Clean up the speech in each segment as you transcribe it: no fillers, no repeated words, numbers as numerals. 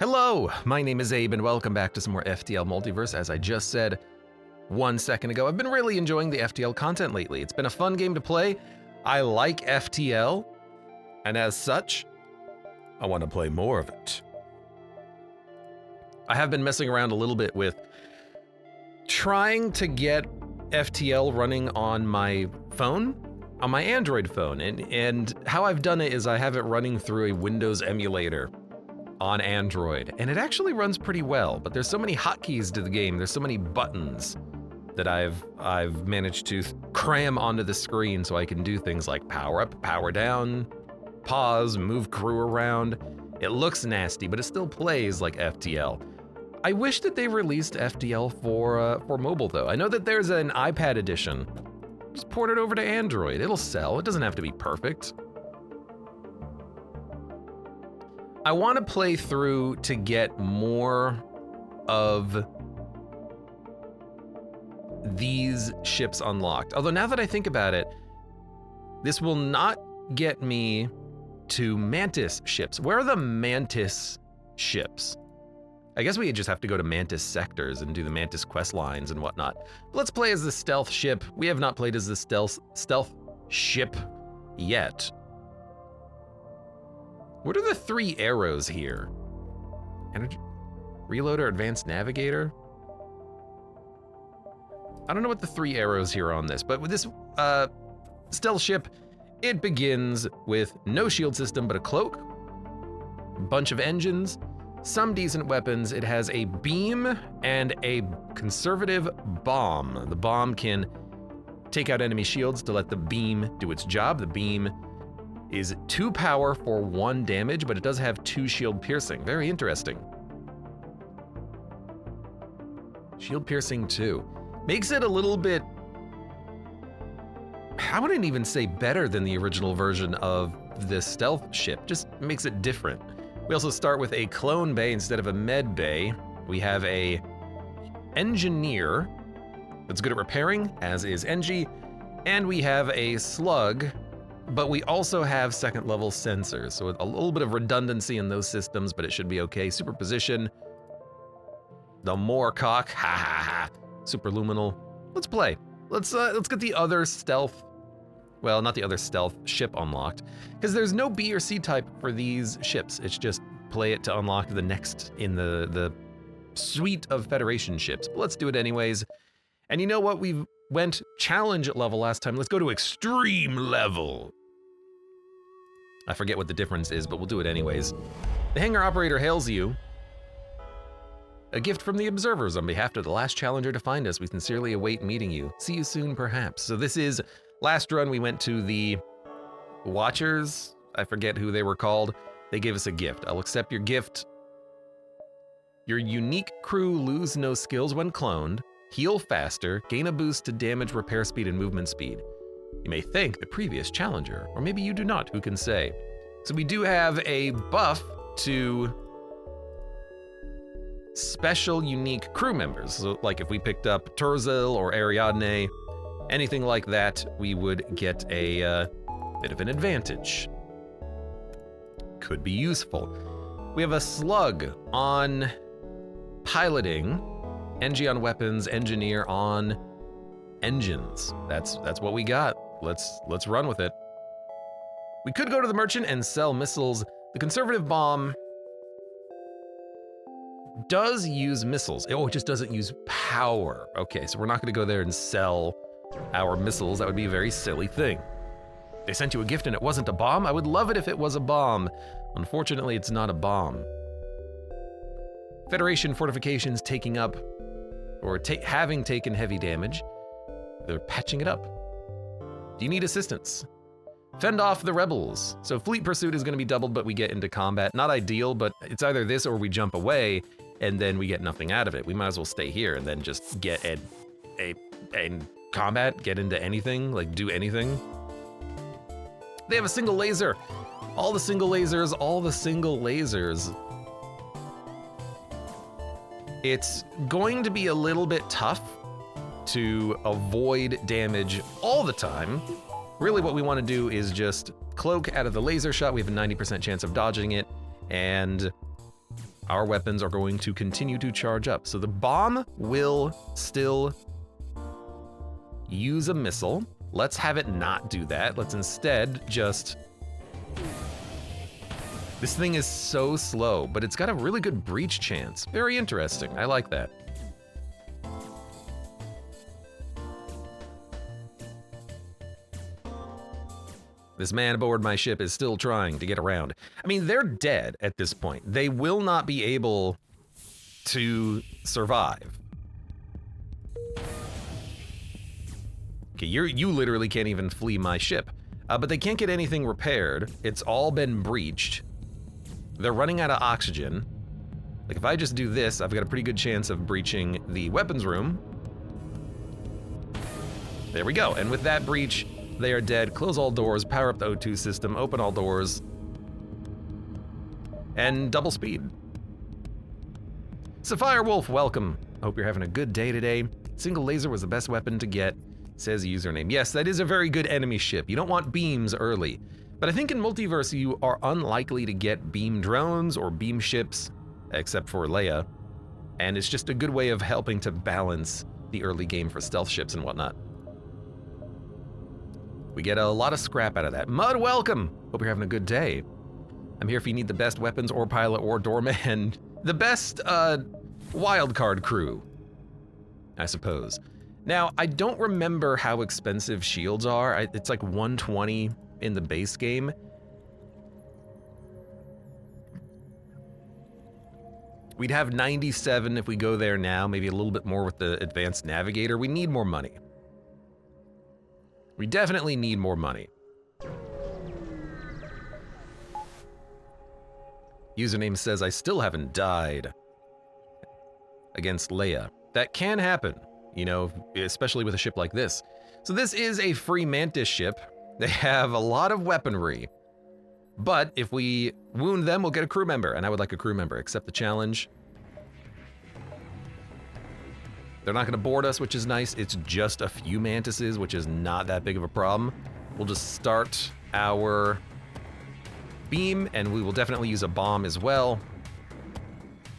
Hello, my name is Abe and welcome back to some more FTL Multiverse. As I just said 1 second ago, I've been really enjoying the FTL content lately. It's been a fun game to play. I like FTL, and as such, I want to play more of it. I have been messing around a little bit with trying to get FTL running on my phone, on my Android phone, and how I've done it is I have it running through a Windows emulator on Android, and it actually runs pretty well, but there's so many hotkeys to the game, there's so many buttons that I've managed to cram onto the screen so I can do things like power up, power down, pause, move crew around. It looks nasty, but it still plays like FTL. I wish that they released FTL for mobile though. I know that there's an iPad edition. Just port it over to Android, it'll sell. It doesn't have to be perfect. I want to play through to get more of these ships unlocked. Although now that I think about it, this will not get me to Mantis ships. Where are the Mantis ships? I guess we just have to go to Mantis sectors and do the Mantis quest lines and whatnot. But let's play as the stealth ship. We have not played as the stealth ship yet. What are the 3 arrows here? Energy, reloader, advanced navigator? I don't know what the 3 arrows here are on this, but with this stealth ship, it begins with no shield system, but a cloak, bunch of engines, some decent weapons. It has a beam and a conservative bomb. The bomb can take out enemy shields to let the beam do its job. The beam is 2 power for 1 damage, but it does have 2 shield piercing. Very interesting. Shield piercing 2. Makes it a little bit, I wouldn't even say better than the original version of this stealth ship, just makes it different. We also start with a clone bay instead of a med bay. We have a engineer that's good at repairing, as is Engie, and we have a slug, but we also have 2nd level sensors, so a little bit of redundancy in those systems, but it should be okay. Superposition, the Moorcock, ha ha ha, superluminal. Let's play. Let's get the other stealth, well, not the other stealth ship unlocked, because there's no B or C type for these ships. It's just play it to unlock the next in the suite of Federation ships. But let's do it anyways. And you know what? We went challenge level last time. Let's go to extreme level. I forget what the difference is, but we'll do it anyways. The hangar operator hails you. A gift from the observers on behalf of the last challenger to find us. We sincerely await meeting you. See you soon, perhaps. So this is, last run we went to the Watchers. I forget who they were called. They gave us a gift. I'll accept your gift. Your unique crew lose no skills when cloned, heal faster, gain a boost to damage, repair speed, and movement speed. You may thank the previous challenger, or maybe you do not, who can say. So we do have a buff to special unique crew members. So like if we picked up Turzel or Ariadne, anything like that, we would get a bit of an advantage. Could be useful. We have a slug on piloting, Engie on weapons, engineer on engines. That's what we got. Let's run with it. We could go to the merchant and sell missiles. The conservative bomb does use missiles. Oh, it just doesn't use power. Okay, so we're not gonna go there and sell our missiles. That would be a very silly thing. They sent you a gift and it wasn't a bomb? I would love it if it was a bomb. Unfortunately, it's not a bomb. Federation fortifications taking up, or having taken heavy damage. They're patching it up. Do you need assistance? Fend off the rebels. So fleet pursuit is gonna be doubled, but we get into combat. Not ideal, but it's either this or we jump away and then we get nothing out of it. We might as well stay here and then just get a combat, get into anything, like do anything. They have a single laser. All the single lasers, all the single lasers. It's going to be a little bit tough to avoid damage all the time. Really what we want to do is just cloak out of the laser shot. We have a 90% chance of dodging it, and our weapons are going to continue to charge up. So the bomb will still use a missile. Let's have it not do that. Let's instead just... This thing is so slow, but it's got a really good breach chance. Very interesting. I like that. This man aboard my ship is still trying to get around. I mean, they're dead at this point. They will not be able to survive. Okay, you literally can't even flee my ship. But they can't get anything repaired. It's all been breached. They're running out of oxygen. Like, if I just do this, I've got a pretty good chance of breaching the weapons room. There we go. And with that breach, they are dead. Close all doors, power up the O2 system, open all doors, and double speed. Sapphire Wolf, welcome. Hope you're having a good day today. Single laser was the best weapon to get, says username. Yes, that is a very good enemy ship. You don't want beams early. But I think in Multiverse, you are unlikely to get beam drones or beam ships, except for Leia. And it's just a good way of helping to balance the early game for stealth ships and whatnot. We get a lot of scrap out of that. Mud, welcome. Hope you're having a good day. I'm here if you need the best weapons or pilot or doorman. The best wildcard crew, I suppose. Now, I don't remember how expensive shields are. It's like 120 in the base game. We'd have 97 if we go there now, maybe a little bit more with the advanced navigator. We need more money. We definitely need more money. Username says, I still haven't died against Leia. That can happen, you know, especially with a ship like this. So this is a free Mantis ship. They have a lot of weaponry, but if we wound them, we'll get a crew member, and I would like a crew member. Accept the challenge. They're not gonna board us, which is nice. It's just a few Mantises, which is not that big of a problem. We'll just start our beam, and we will definitely use a bomb as well.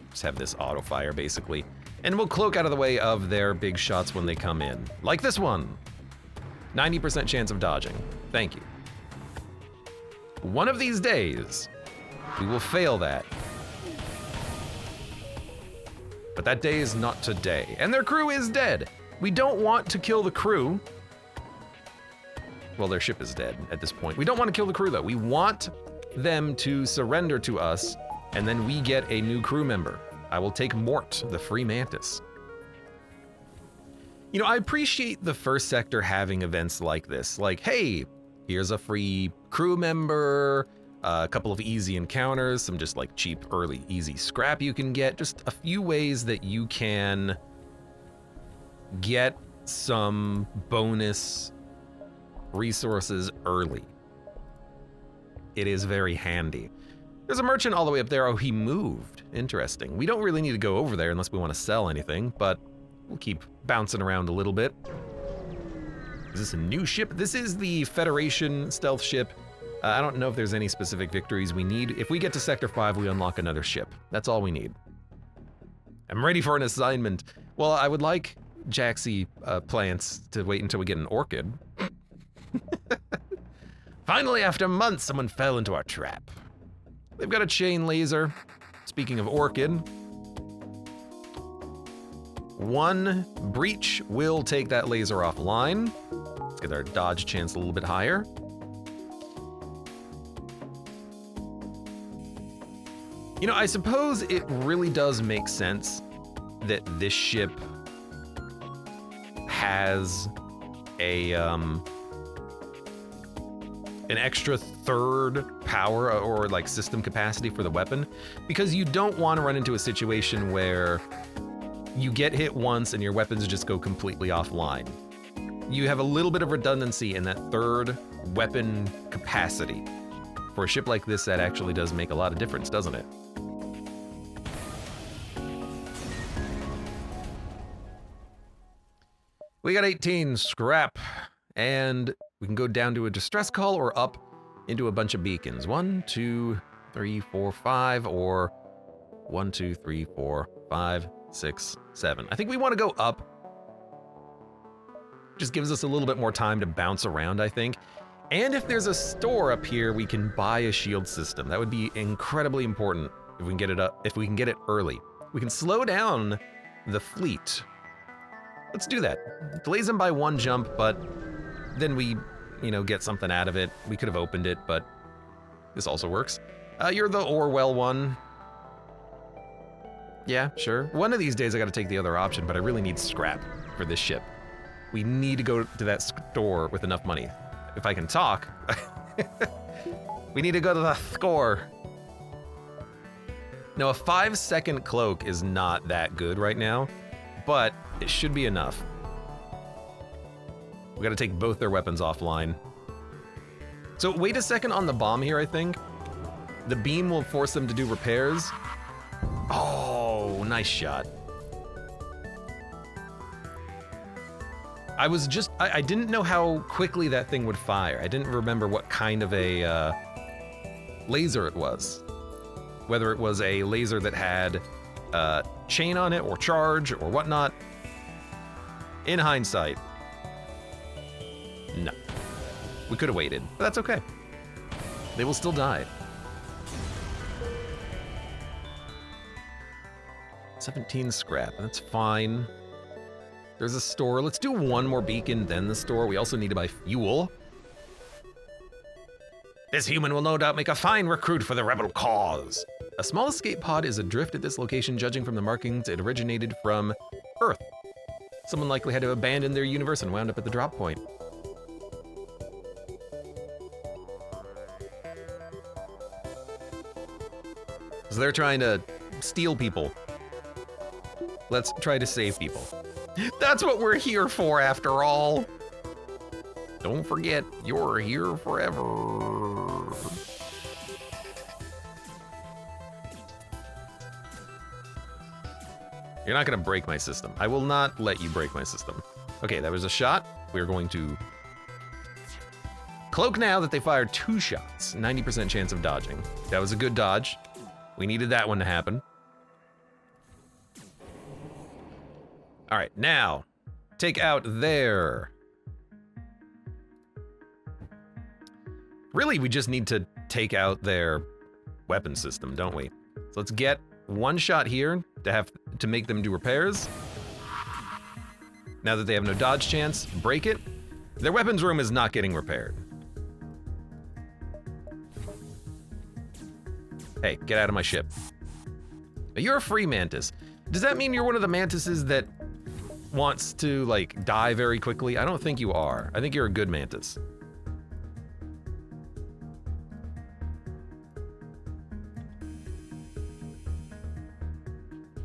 Just have this auto fire, basically. And we'll cloak out of the way of their big shots when they come in. Like this one. 90% chance of dodging. Thank you. One of these days, we will fail that. But that day is not today. And their crew is dead. We don't want to kill the crew. Well, their ship is dead at this point. We don't want to kill the crew, though. We want them to surrender to us, and then we get a new crew member. I will take Mort, the free Mantis. You know, I appreciate the first sector having events like this. Like, hey, here's a free crew member, a couple of easy encounters, some just like cheap, early, easy scrap you can get. Just a few ways that you can get some bonus resources early. It is very handy. There's a merchant all the way up there. Oh, he moved. Interesting. We don't really need to go over there unless we want to sell anything, but we'll keep bouncing around a little bit. Is this a new ship? This is the Federation stealth ship. I don't know if there's any specific victories we need. If we get to Sector 5, we unlock another ship. That's all we need. I'm ready for an assignment. Well, I would like Jaxie plants to wait until we get an orchid. Finally, after months, someone fell into our trap. They've got a chain laser. Speaking of orchid, one breach will take that laser offline. Let's get our dodge chance a little bit higher. You know, I suppose it really does make sense that this ship has an extra third power or like system capacity for the weapon, because you don't want to run into a situation where you get hit once and your weapons just go completely offline. You have a little bit of redundancy in that third weapon capacity. For a ship like this, that actually does make a lot of difference, doesn't it? We got 18 scrap, and we can go down to a distress call or up into a bunch of beacons. 1, 2, 3, 4, 5, or 1, 2, 3, 4, 5, 6, 7. I think we want to go up. Just gives us a little bit more time to bounce around, I think. And if there's a store up here, we can buy a shield system. That would be incredibly important if we can get it up, if we can get it early. We can slow down the fleet. Let's do that. Delays them by 1 jump, but then we, get something out of it. We could have opened it, but this also works. You're the Orwell one. Yeah, sure. One of these days I gotta take the other option, but I really need scrap for this ship. We need to go to that store with enough money. If I can talk. We need to go to the score. Now, a 5-second cloak is not that good right now, but it should be enough. We gotta take both their weapons offline. So wait a second on the bomb here, I think. The beam will force them to do repairs. Oh, nice shot. I didn't know how quickly that thing would fire. I didn't remember what kind of a laser it was. Whether it was a laser that had chain on it or charge or whatnot. In hindsight, no. We could have waited, but that's okay. They will still die. 17 scrap, that's fine. There's a store. Let's do one more beacon, then the store. We also need to buy fuel. This human will no doubt make a fine recruit for the rebel cause. A small escape pod is adrift at this location, judging from the markings it originated from Earth. Someone likely had to abandon their universe and wound up at the drop point. So they're trying to steal people. Let's try to save people. That's what we're here for, after all. Don't forget, you're here forever. You're not gonna break my system. I will not let you break my system. Okay, that was a shot. We're going to cloak now that they fired 2 shots. 90% chance of dodging. That was a good dodge. We needed that one to happen. All right, now, take out there. Really, we just need to take out their weapon system, don't we? So let's get 1 shot here to make them do repairs. Now that they have no dodge chance, break it. Their weapons room is not getting repaired. Hey, get out of my ship. You're a free mantis. Does that mean you're one of the mantises that wants to, like, die very quickly? I don't think you are. I think you're a good mantis.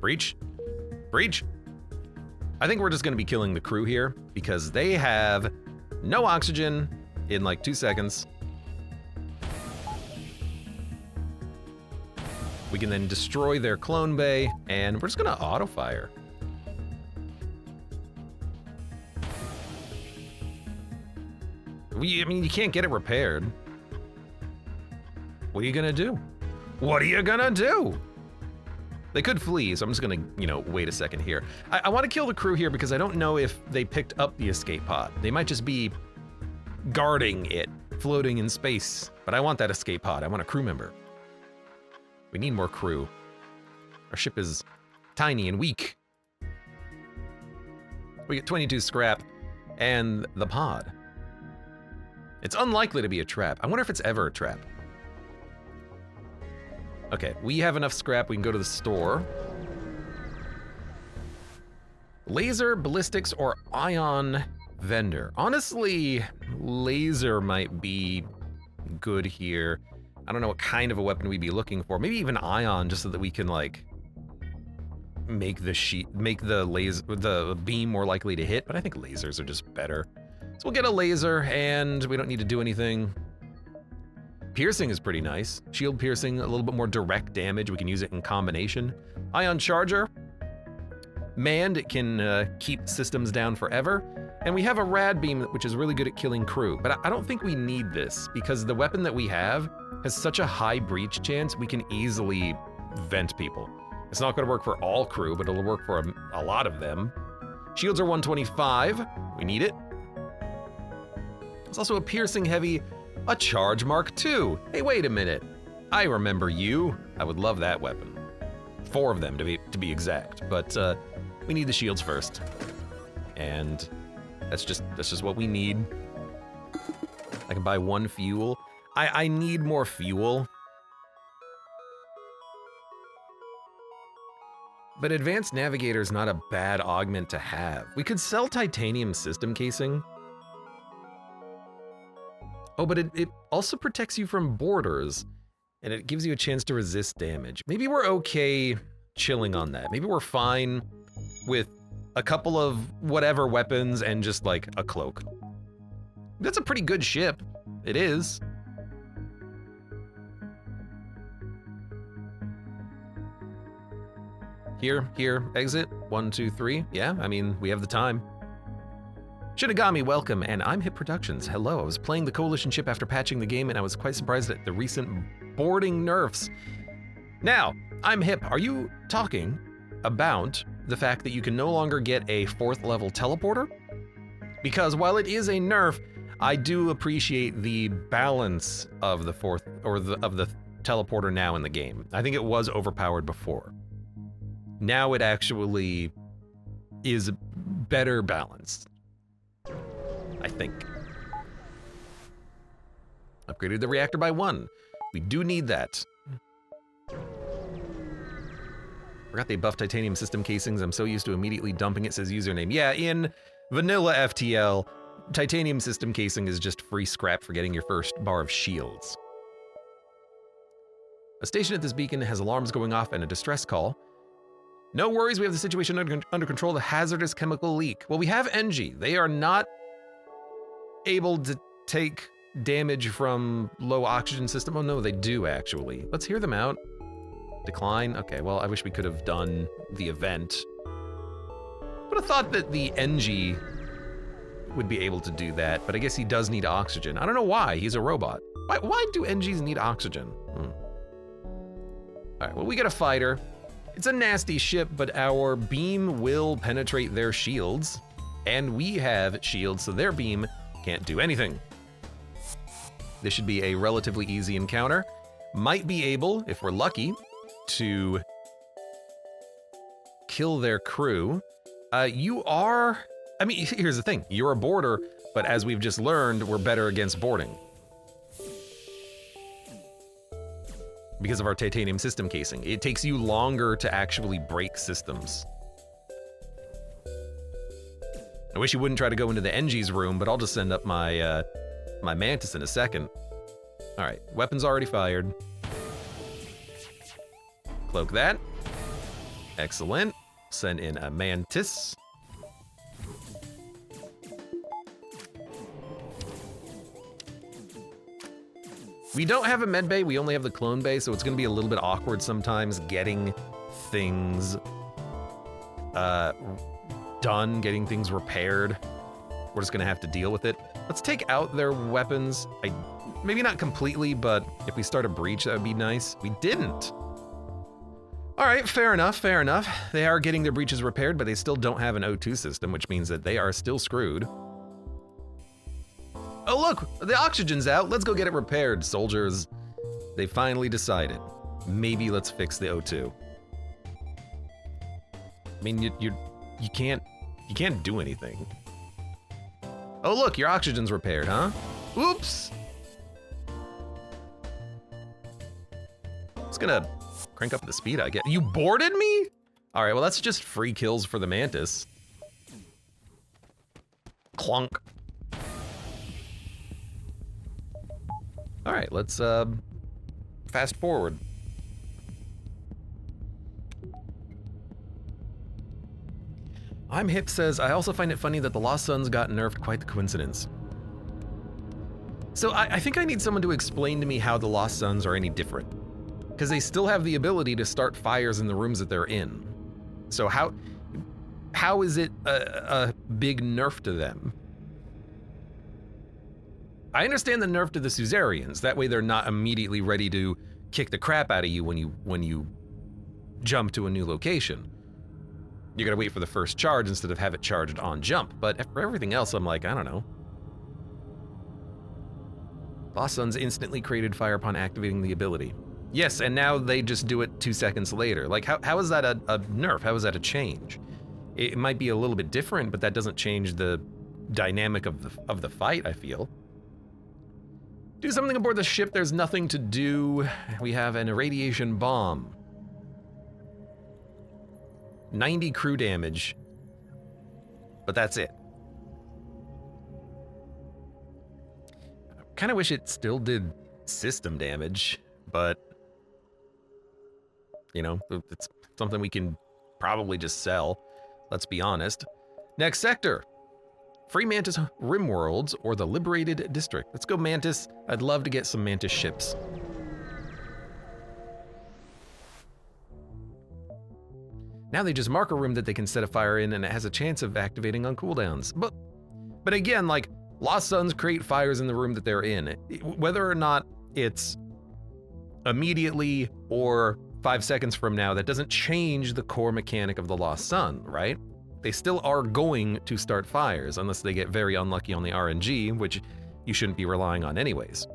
Breach? Breach? I think we're just gonna be killing the crew here because they have no oxygen in like 2 seconds. We can then destroy their clone bay and we're just gonna auto fire. I mean, you can't get it repaired. What are you gonna do? What are you gonna do? They could flee, so I'm just gonna, wait a second here. I want to kill the crew here because I don't know if they picked up the escape pod. They might just be guarding it, floating in space. But I want that escape pod. I want a crew member. We need more crew. Our ship is tiny and weak. We get 22 scrap and the pod. It's unlikely to be a trap. I wonder if it's ever a trap. Okay, we have enough scrap. We can go to the store. Laser, ballistics, or ion vendor. Honestly, laser might be good here. I don't know what kind of a weapon we'd be looking for. Maybe even ion, just so that we can like make the beam more likely to hit. But I think lasers are just better. So we'll get a laser, and we don't need to do anything. Piercing is pretty nice. Shield piercing, a little bit more direct damage. We can use it in combination. Ion charger. Manned, it can keep systems down forever. And we have a rad beam, which is really good at killing crew. But I don't think we need this, because the weapon that we have has such a high breach chance, we can easily vent people. It's not gonna work for all crew, but it'll work for a lot of them. Shields are 125, we need it. There's also a piercing heavy, a charge mark 2. Hey, wait a minute. I remember you. I would love that weapon. 4 of them to be exact, but we need the shields first. And that's just what we need. I can buy 1 fuel. I need more fuel. But Advanced Navigator is not a bad augment to have. We could sell titanium system casing. Oh, but it also protects you from borders, and it gives you a chance to resist damage. Maybe we're okay chilling on that. Maybe we're fine with a couple of whatever weapons and just like a cloak. That's a pretty good ship. It is. Here, exit. 1, 2, 3. Yeah, I mean, we have the time. Shinigami, welcome, and I'm Hip Productions. Hello, I was playing the Coalition ship after patching the game, and I was quite surprised at the recent boarding nerfs. Now, I'm Hip. Are you talking about the fact that you can no longer get a 4th level teleporter? Because while it is a nerf, I do appreciate the balance of the 4th, or of the teleporter now in the game. I think it was overpowered before. Now it actually is better balanced, I think. Upgraded the reactor by 1. We do need that. Forgot they buffed titanium system casings. I'm so used to immediately dumping it, says username. Yeah, in vanilla FTL, titanium system casing is just free scrap for getting your first bar of shields. A station at this beacon has alarms going off and a distress call. No worries, we have the situation under control, the hazardous chemical leak. Well, we have NG. They are not able to take damage from low oxygen system. Oh no, they do actually. Let's hear them out. Decline, okay, well, I wish we could have done the event. Would have thought that the NG would be able to do that, but I guess he does need oxygen. I don't know why, he's a robot. Why do NGs need oxygen? All right, well, we got a fighter. It's a nasty ship, but our beam will penetrate their shields, and we have shields, so their beam can't do anything. This should be a relatively easy encounter. Might be able, if we're lucky, to kill their crew. You are, I mean, here's the thing. You're a boarder, but as we've just learned, we're better against boarding. Because of our titanium system casing. It takes you longer to actually break systems. I wish you wouldn't try to go into the NG's room, but I'll just send up my my Mantis in a second. All right, weapons already fired. Cloak that. Excellent. Send in a Mantis. We don't have a med bay, we only have the clone bay, so it's gonna be a little bit awkward sometimes getting things done, getting things repaired. We're just gonna have to deal with it. Let's take out their weapons. Maybe not completely, but if we start a breach, that would be nice. We didn't. All right, fair enough, fair enough. They are getting their breaches repaired, but they still don't have an O2 system, which means that they are still screwed. Oh look, the oxygen's out. Let's go get it repaired, soldiers. They finally decided. Maybe let's fix the O2. I mean, you can't do anything. Oh look, your oxygen's repaired, huh? Oops. It's gonna crank up the speed, I guess. You boarded me? All right, well that's just free kills for the Mantis. Clunk. All right, let's fast forward. I'm Hip says, I also find it funny that the Lost Suns got nerfed, quite the coincidence. So I think I need someone to explain to me how the Lost Suns are any different. Because they still have the ability to start fires in the rooms that they're in. So how is it a big nerf to them? I understand the nerf to the Suzerains. That way they're not immediately ready to kick the crap out of you when you jump to a new location. You're gonna wait for the first charge instead of have it charged on jump. But for everything else, I'm like, I don't know. Lost Suns instantly created fire upon activating the ability. Yes, and now they just do it 2 seconds later. Like, how is that a nerf? How is that a change? It might be a little bit different, but that doesn't change the dynamic of the fight, I feel. Do something aboard the ship, there's nothing to do. We have an irradiation bomb. 90 crew damage, but that's it. Kind of wish it still did system damage, but you know, it's something we can probably just sell. Let's be honest. Next sector. Free Mantis Rimworlds or the Liberated District. Let's go Mantis. I'd love to get some Mantis ships. Now they just mark a room that they can set a fire in and it has a chance of activating on cooldowns. But again, like, Lost Suns create fires in the room that they're in. Whether or not it's immediately or 5 seconds from now, that doesn't change the core mechanic of the Lost Sun, right? They still are going to start fires unless they get very unlucky on the RNG, which you shouldn't be relying on anyways.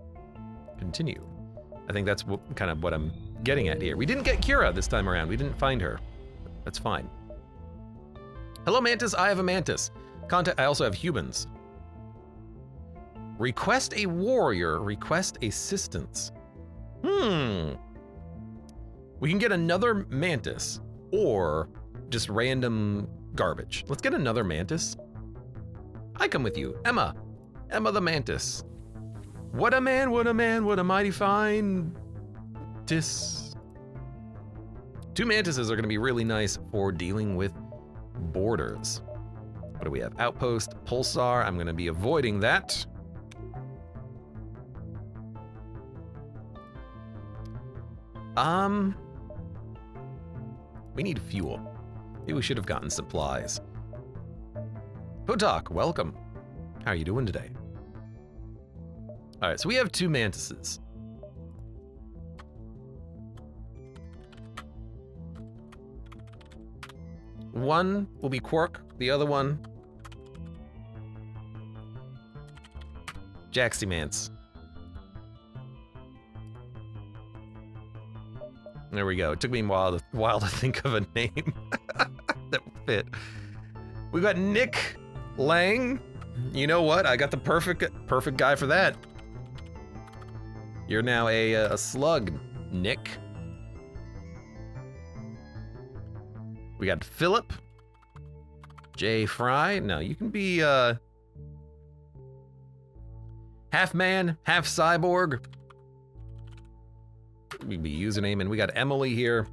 Continue. I think that's kind of what I'm getting at here. We didn't get Kira this time around. We didn't find her. That's fine. Hello, Mantis. I have a Mantis. Contact. I also have humans. Request a warrior. Request assistance. We can get another Mantis or just random garbage. Let's get another Mantis. I come with you. Emma. Emma the Mantis. What a man, what a man, what a mighty fine tis. 2 Mantises are gonna be really nice for dealing with borders. What do we have? Outpost, Pulsar. I'm gonna be avoiding that. We need fuel. Maybe we should have gotten supplies. Potok, welcome. How are you doing today? All right, so we have 2 Mantises. One will be Quark, the other one, Jaximance. There we go. It took me a while to think of a name that fit. We got Nick Lang. You know what? I got the perfect guy for that. You're now a slug, Nick. We got Philip. Jay Fry. No, you can be half man, half cyborg. We can be username, and we got Emily here.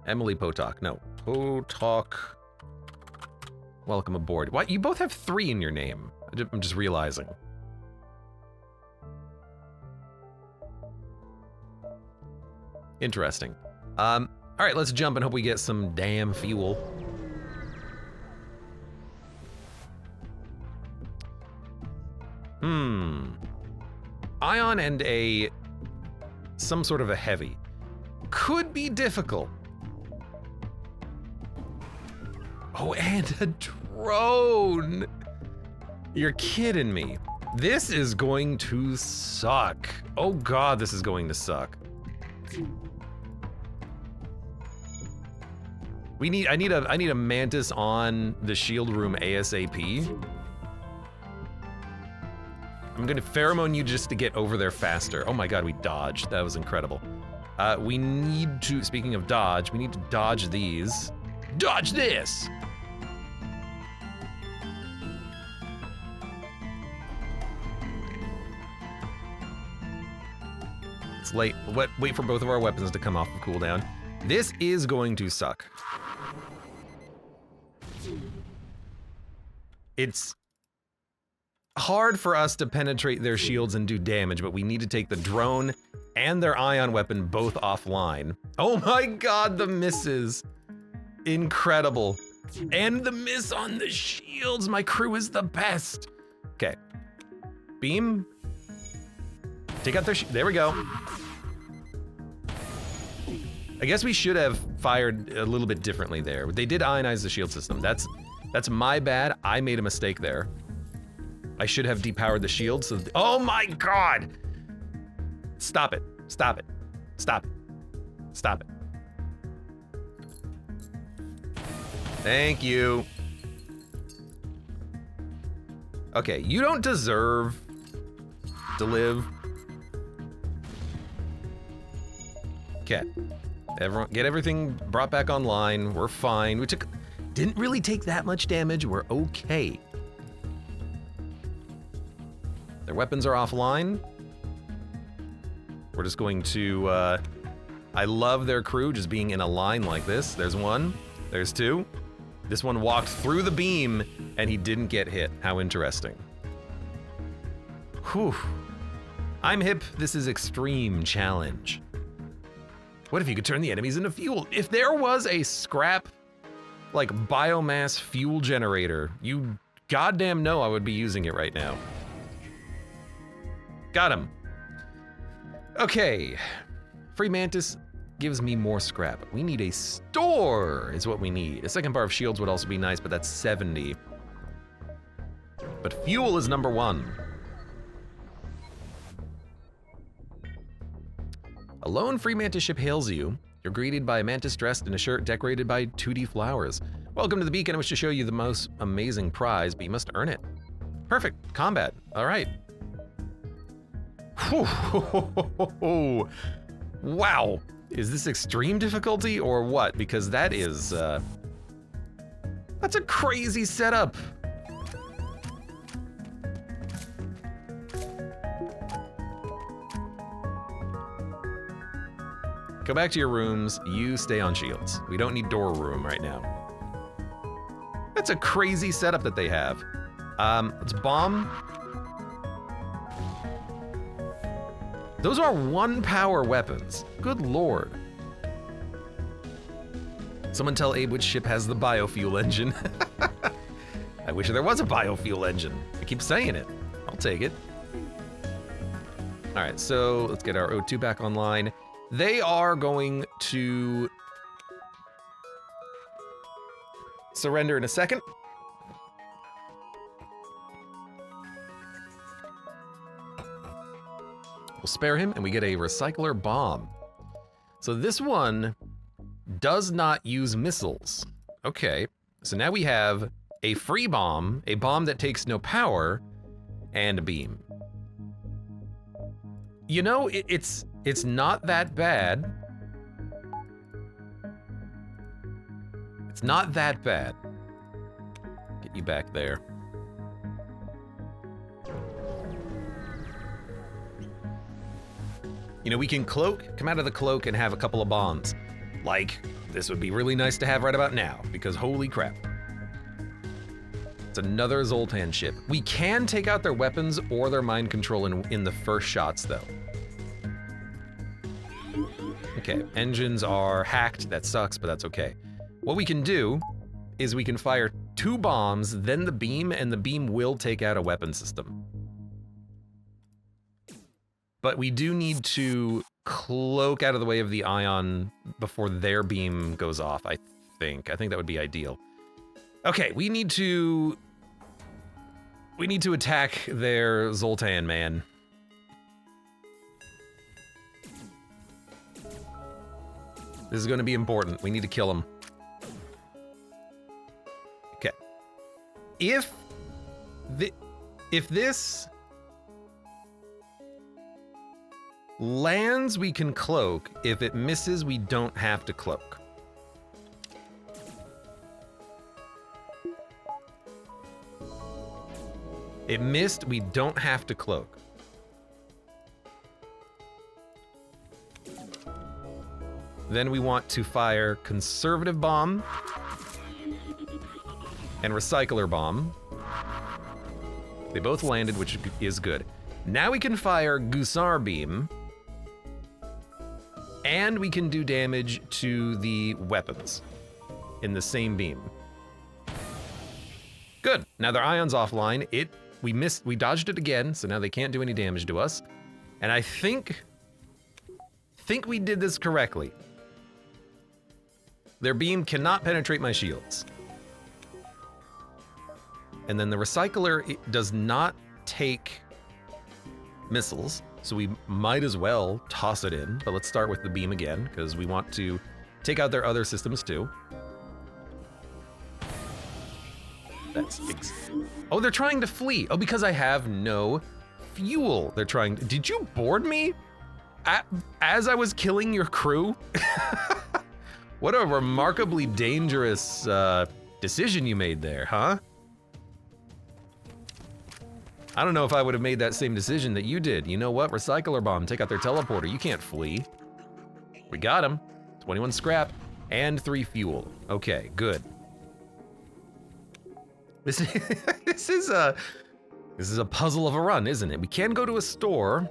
Emily Potok. No, Potok. Welcome aboard. What? You both have 3 in your name. I'm just realizing. Interesting. All right, let's jump and hope we get some damn fuel. Ion and some sort of a heavy. Could be difficult. Oh, and a drone. You're kidding me. This is going to suck. Oh God, this is going to suck. I need a Mantis on the shield room ASAP. I'm gonna pheromone you just to get over there faster. Oh my God, we dodged. That was incredible. We need to, speaking of dodge, we need to dodge these. Dodge this! It's late. Wait for both of our weapons to come off of cooldown. This is going to suck. It's hard for us to penetrate their shields and do damage, but we need to take the drone and their ion weapon both offline. Oh my God, the misses. Incredible. And the miss on the shields. My crew is the best. Okay. Beam. Take out their there we go. I guess we should have fired a little bit differently there. They did ionize the shield system. That's my bad. I made a mistake there. I should have depowered the shield so oh my god! Stop it. Stop it. Stop it. Stop it. Thank you. Okay, you don't deserve to live. Okay. Everyone, get everything brought back online. We're fine. We didn't really take that much damage. We're okay. Their weapons are offline. We're just going to, I love their crew just being in a line like this. There's one, there's two. This one walked through the beam and he didn't get hit. How interesting. Whew. I'm hip. This is extreme challenge. What if you could turn the enemies into fuel? If there was a scrap, like biomass fuel generator, you goddamn know I would be using it right now. Got him. Okay. Free Mantis gives me more scrap. We need a store is what we need. A second bar of shields would also be nice, but that's 70. But fuel is number one. A lone free mantis ship hails you. You're greeted by a mantis dressed in a shirt decorated by 2D flowers. Welcome to the beacon. I wish to show you the most amazing prize, but you must earn it. Perfect. Combat. All right. Whew. Wow. Is this extreme difficulty or what? Because that is, that's a crazy setup. Go back to your rooms. You stay on shields. We don't need door room right now. That's a crazy setup that they have. Let's bomb. Those are 1 power weapons. Good lord. Someone tell Abe which ship has the biofuel engine. I wish there was a biofuel engine. I keep saying it. I'll take it. All right, so let's get our O2 back online. They are going to surrender in a second. We'll spare him and we get a recycler bomb. So this one does not use missiles. Okay, so now we have a free bomb, a bomb that takes no power, and a beam. You know, it's not that bad. It's not that bad. Get you back there. You know, we can cloak, come out of the cloak and have a couple of bombs. Like, this would be really nice to have right about now, because holy crap. It's another Zoltan ship. We can take out their weapons or their mind control in the first shots, though. Okay, engines are hacked. That sucks, but that's okay. What we can do is we can fire 2 bombs, then the beam, and the beam will take out a weapon system. But we do need to cloak out of the way of the ion before their beam goes off, I think. I think that would be ideal. Okay, we need to attack their Zoltan, man. This is going to be important. We need to kill him. Okay. If this lands, we can cloak. If it misses, we don't have to cloak. It missed, we don't have to cloak. Then we want to fire conservative bomb and recycler bomb. They both landed, which is good. Now we can fire Gusar beam, and we can do damage to the weapons in the same beam. Good. Now their ion's offline. We dodged it again, so now they can't do any damage to us. And I think we did this correctly. Their beam cannot penetrate my shields. And then the recycler does not take missiles, so we might as well toss it in. But let's start with the beam again, because we want to take out their other systems too. Oh, they're trying to flee. Oh, because I have no fuel. They're trying. Did you board me as I was killing your crew? What a remarkably dangerous decision you made there, huh? I don't know if I would have made that same decision that you did. You know what? Recycler bomb, take out their teleporter. You can't flee. We got him. 21 scrap and 3 fuel. Okay, good. This is a puzzle of a run, isn't it? We can go to a store.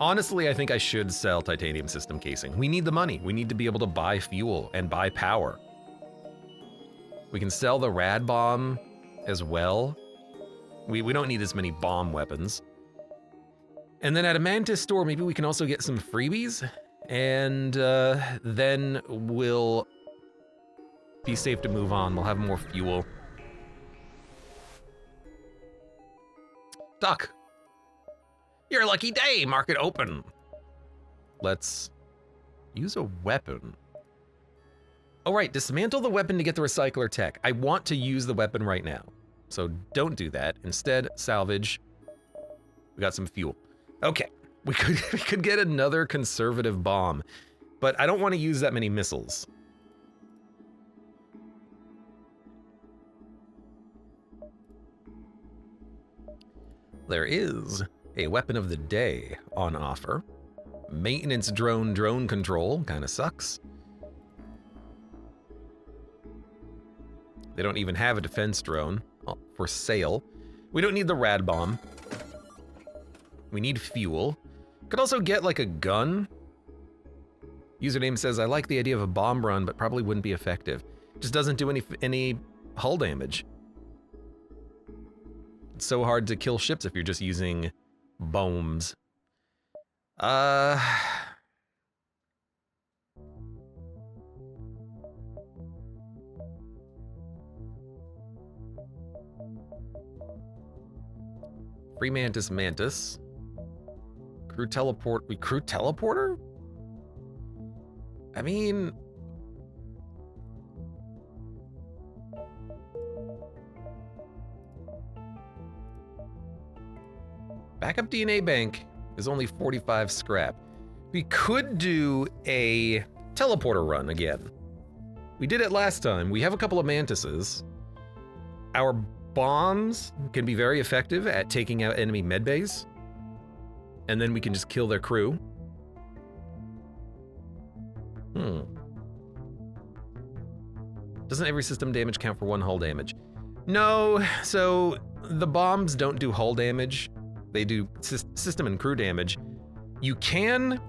Honestly, I think I should sell titanium system casing. We need the money. We need to be able to buy fuel and buy power. We can sell the rad bomb as well. We don't need as many bomb weapons. And then at a Mantis store, maybe we can also get some freebies, and then we'll be safe to move on. We'll have more fuel. Duck, your lucky day, market open. Let's use a weapon. Oh right, dismantle the weapon to get the recycler tech. I want to use the weapon right now, so don't do that. Instead, salvage. We got some fuel. Okay, we could get another conservative bomb, but I don't want to use that many missiles. There is a weapon of the day on offer. Maintenance drone control, kind of sucks. They don't even have a defense drone for sale. We don't need the rad bomb. We need fuel. Could also get like a gun. Username says, I like the idea of a bomb run, but probably wouldn't be effective. Just doesn't do any hull damage. It's so hard to kill ships if you're just using bombs. Free Mantis. Crew teleporter? I mean, backup DNA bank is only 45 scrap. We could do a teleporter run again. We did it last time. We have a couple of Mantises. Our bombs can be very effective at taking out enemy medbays, and then we can just kill their crew. Doesn't every system damage count for 1 hull damage? No, so the bombs don't do hull damage. They do system and crew damage. You can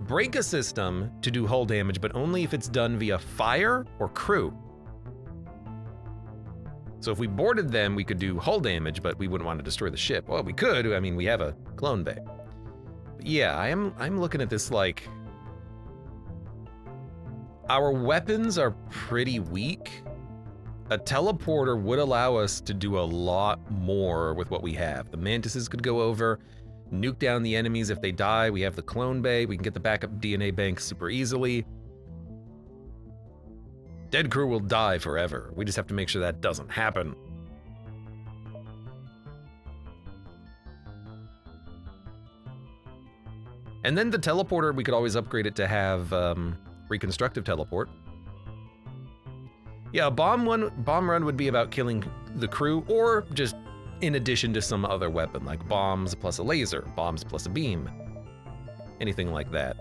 break a system to do hull damage, but only if it's done via fire or crew. So if we boarded them, we could do hull damage, but we wouldn't want to destroy the ship. Well, we could. I mean, we have a clone bay. But yeah, I'm looking at this like, our weapons are pretty weak. A teleporter would allow us to do a lot more with what we have. The Mantises could go over, nuke down the enemies if they die. We have the clone bay. We can get the backup DNA bank super easily. Dead crew will die forever. We just have to make sure that doesn't happen. And then the teleporter, we could always upgrade it to have reconstructive teleport. Yeah, a bomb run would be about killing the crew, or just in addition to some other weapon, like bombs plus a laser, bombs plus a beam, anything like that.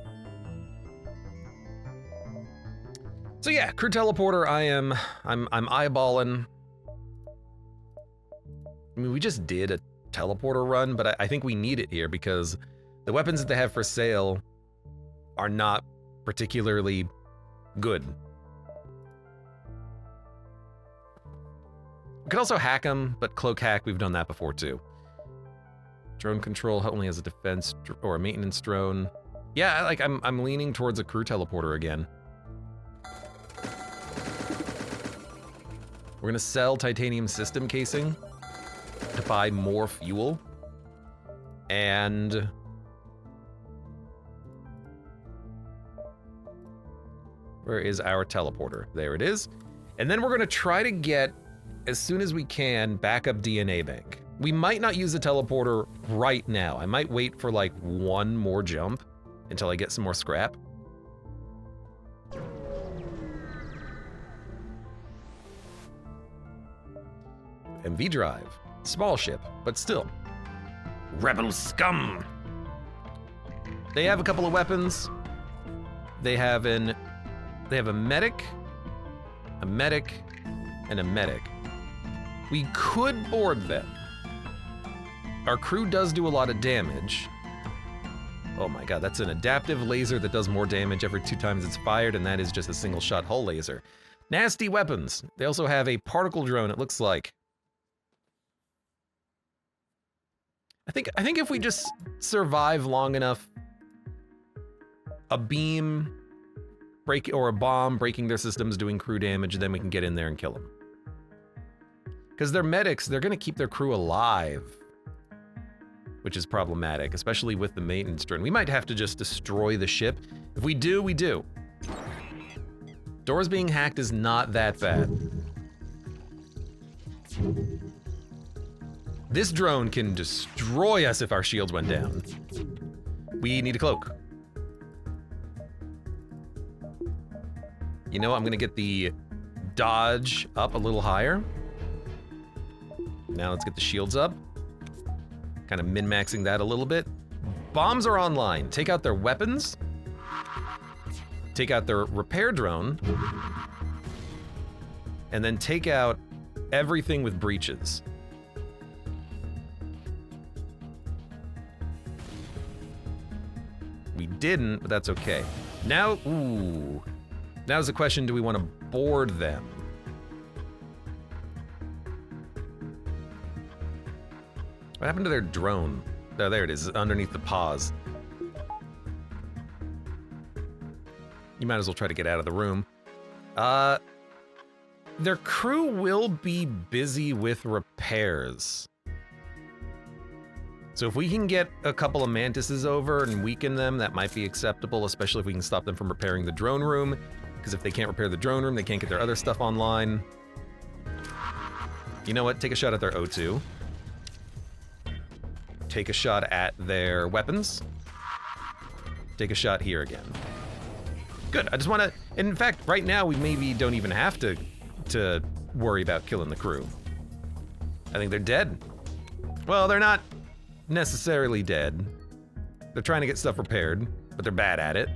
So yeah, crew teleporter, I'm eyeballing. I mean, we just did a teleporter run, but I think we need it here because the weapons that they have for sale are not particularly good. We could also hack them, but cloak hack, we've done that before too. Drone control only has a defense or a maintenance drone. Yeah, like I'm leaning towards a crew teleporter again. We're gonna sell titanium system casing to buy more fuel. And where is our teleporter? There it is. And then we're gonna try to get, as soon as we can, backup DNA bank. We might not use the teleporter right now. I might wait for like one more jump until I get some more scrap. MV drive, small ship, but still. Rebel scum. They have a couple of weapons. They have a medic, and a medic. We could board them. Our crew does do a lot of damage. Oh my god, that's an adaptive laser that does more damage every 2 times it's fired, and that is just a single shot hull laser. Nasty weapons. They also have a particle drone, it looks like. I think if we just survive long enough, a beam or a bomb breaking their systems, doing crew damage, then we can get in there and kill them. Because they're medics, they're gonna keep their crew alive, which is problematic, especially with the maintenance drone. We might have to just destroy the ship. If we do, we do. Doors being hacked is not that bad. This drone can destroy us if our shields went down. We need a cloak. You know, I'm gonna get the dodge up a little higher. Now let's get the shields up. Kind of min-maxing that a little bit. Bombs are online. Take out their weapons. Take out their repair drone. And then take out everything with breaches. We didn't, but that's okay. Now, ooh. Now's the question, do we want to board them? What happened to their drone? Oh, there it is, underneath the pause. You might as well try to get out of the room. Their crew will be busy with repairs. So if we can get a couple of Mantises over and weaken them, that might be acceptable, especially if we can stop them from repairing the drone room. Because if they can't repair the drone room, they can't get their other stuff online. You know what? Take a shot at their O2. Take a shot at their weapons. Take a shot here again. Good. I just want to... In fact, right now, we maybe don't even have to worry about killing the crew. I think they're dead. Well, they're not necessarily dead. They're trying to get stuff repaired, but they're bad at it.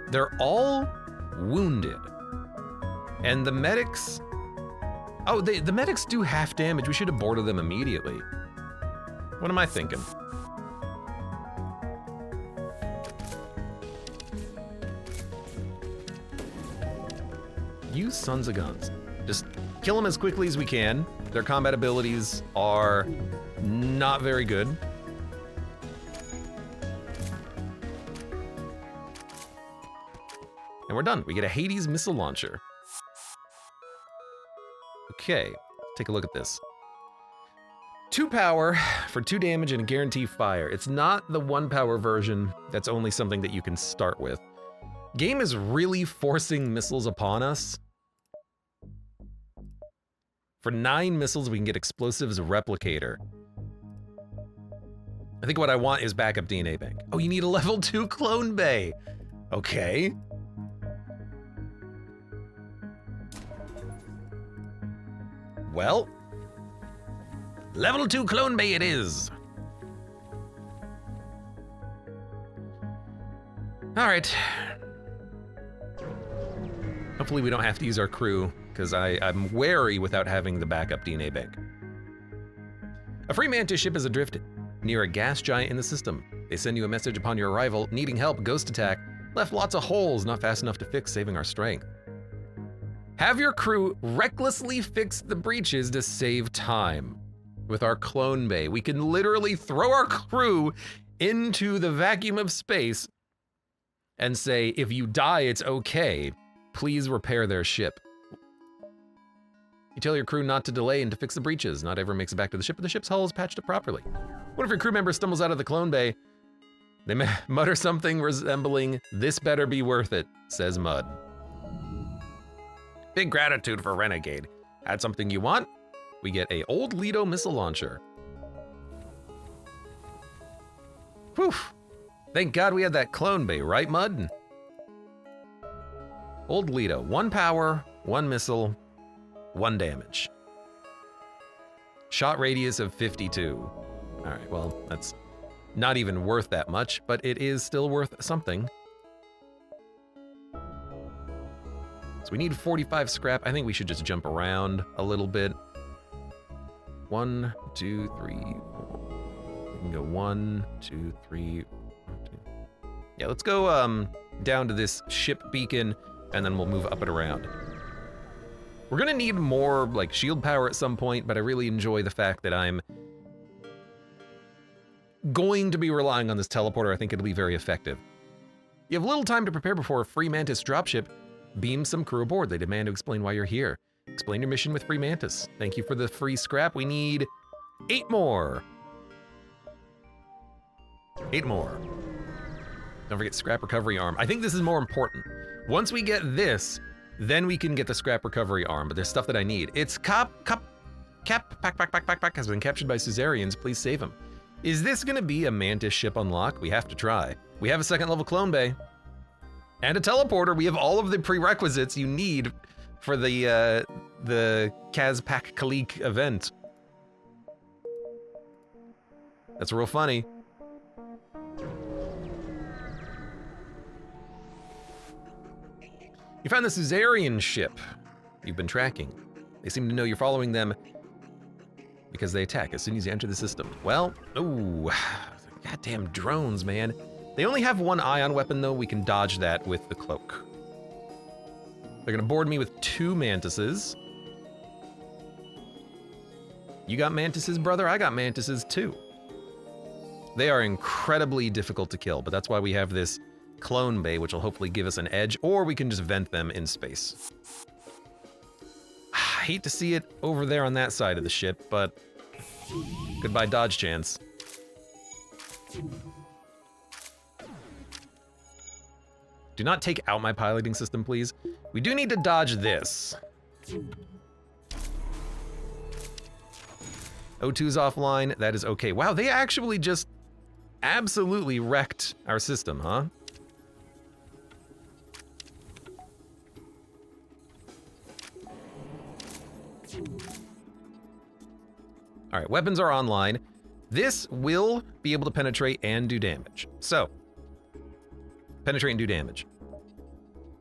They're all wounded. And the medics... Oh, the medics do half damage. We should have boarded them immediately. What am I thinking? You sons of guns. Just kill them as quickly as we can. Their combat abilities are not very good. And we're done. We get a Hades missile launcher. Okay, take a look at this. 2 power for 2 damage and a guaranteed fire. It's not the 1 power version. That's only something that you can start with. Game is really forcing missiles upon us. For 9 missiles, we can get explosives replicator. I think what I want is backup DNA bank. Oh, you need a level 2 clone bay. Okay. Well, level 2 clone bay it is. All right. Hopefully we don't have to use our crew, because I'm wary without having the backup DNA bank. A free Mantis ship is adrift near a gas giant in the system. They send you a message upon your arrival, needing help, ghost attack, left lots of holes, not fast enough to fix, saving our strength. Have your crew recklessly fix the breaches to save time. With our clone bay, we can literally throw our crew into the vacuum of space and say, if you die, it's okay. Please repair their ship. You tell your crew not to delay and to fix the breaches. Not everyone makes it back to the ship, but the ship's hull is patched up properly. One of your crew members stumbles out of the clone bay. They mutter something resembling, "This better be worth it," says Mud. Big gratitude for Renegade. Add something you want? We get a old Lido missile launcher. Whew. Thank God we had that clone bay, right, Mud? Old Lido, 1 power, 1 missile, 1 damage. Shot radius of 52. All right, well, that's not even worth that much, but it is still worth something. So we need 45 scrap. I think we should just jump around a little bit. 1, 2, 3, 4. We can go 1, 2, 3, 1, 2. Yeah, let's go down to this ship beacon, and then we'll move up and around. We're gonna need more like shield power at some point, but I really enjoy the fact that I'm going to be relying on this teleporter. I think it'll be very effective. You have little time to prepare before a free Mantis dropship beams some crew aboard. They demand to explain why you're here. Explain your mission with free Mantis. Thank you for the free scrap. We need 8 more. 8 more. Don't forget scrap recovery arm. I think this is more important. Once we get this, then we can get the scrap recovery arm, but there's stuff that I need. It's Pack has been captured by Suzerains. Please save him. Is this gonna be a Mantis ship unlock? We have to try. We have a 2nd level clone bay and a teleporter. We have all of the prerequisites you need for the Kazpak Kalik event. That's real funny. You found the Suzerain ship you've been tracking. They seem to know you're following them because they attack as soon as you enter the system. Well, ooh, goddamn drones, man. They only have 1 ion weapon though. We can dodge that with the cloak. They're gonna board me with 2 Mantises. You got Mantises, brother? I got Mantises too. They are incredibly difficult to kill, but that's why we have this clone bay, which will hopefully give us an edge, or we can just vent them in space. I hate to see it over there on that side of the ship, but goodbye dodge chance. Do not take out my piloting system, please. We do need to dodge this. O2's offline, that is okay. Wow, they actually just absolutely wrecked our system, huh? All right, weapons are online. This will be able to penetrate and do damage. So, penetrate and do damage.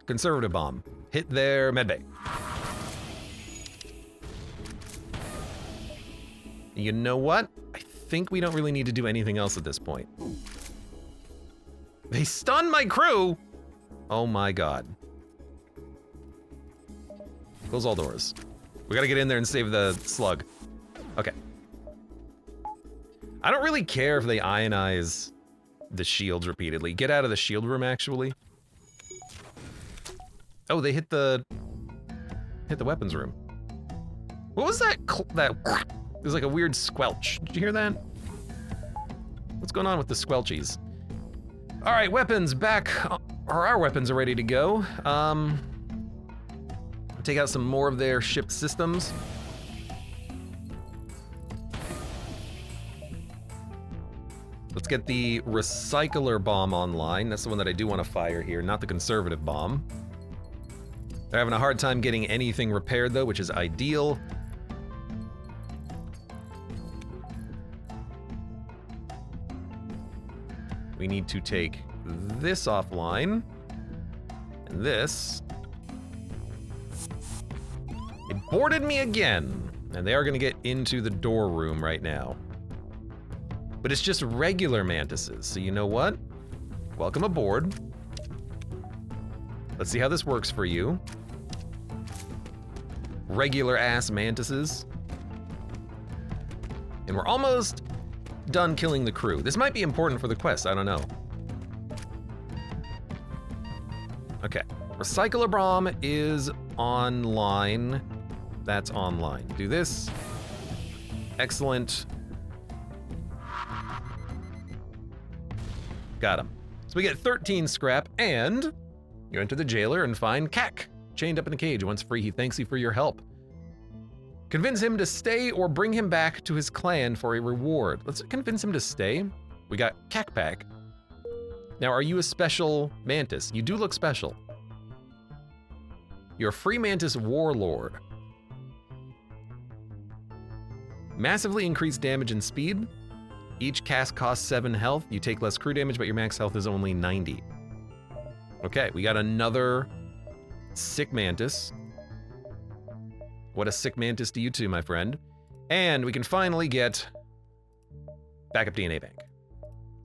Conservative bomb. Hit their medbay. You know what? I think we don't really need to do anything else at this point. They stunned my crew! Oh my god. Close all doors. We gotta get in there and save the slug. Okay. I don't really care if they ionize the shields repeatedly. Get out of the shield room, actually. Oh, they hit the weapons room. What was that? There's like a weird squelch. Did you hear that? What's going on with the squelchies? All right, weapons back. Our weapons are ready to go. Take out some more of their ship systems. Let's get the recycler bomb online. That's the one that I do want to fire here, not the conservative bomb. They're having a hard time getting anything repaired though, which is ideal. We need to take this offline, and this. It boarded me again, and they are gonna get into the door room right now. But it's just regular Mantises, so you know what? Welcome aboard. Let's see how this works for you. regular ass mantises. And we're almost done killing the crew. This might be important for the quest, I don't know. Okay, Recycler Bomb is online. That's online. Do this. Excellent. Got him. So we get 13 scrap, and you enter the jailer and find Kak, chained up in a cage. Once free, he thanks you for your help. Convince him to stay or bring him back to his clan for a reward. Let's convince him to stay. We got Kakpak. Now, are you a special mantis? You do look special. You're a free mantis warlord. Massively increased damage and speed. Each cast costs 7 health. You take less crew damage, but your max health is only 90. Okay, we got another sick mantis. What a sick mantis to you too, my friend. And we can finally get backup DNA bank.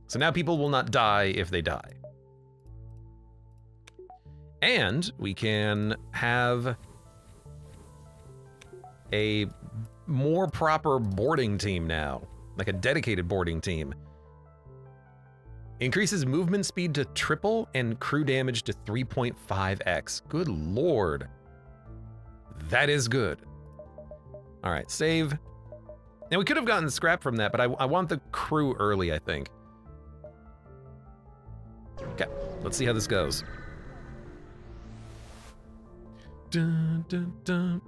So now people will not die if they die. And we can have a more proper boarding team now, like a dedicated boarding team. Increases movement speed to triple and crew damage to 3.5x. Good lord. That is good. All right, save. Now we could have gotten scrap from that, but I want the crew early, I think. Okay, let's see how this goes. Dun, dun, dun.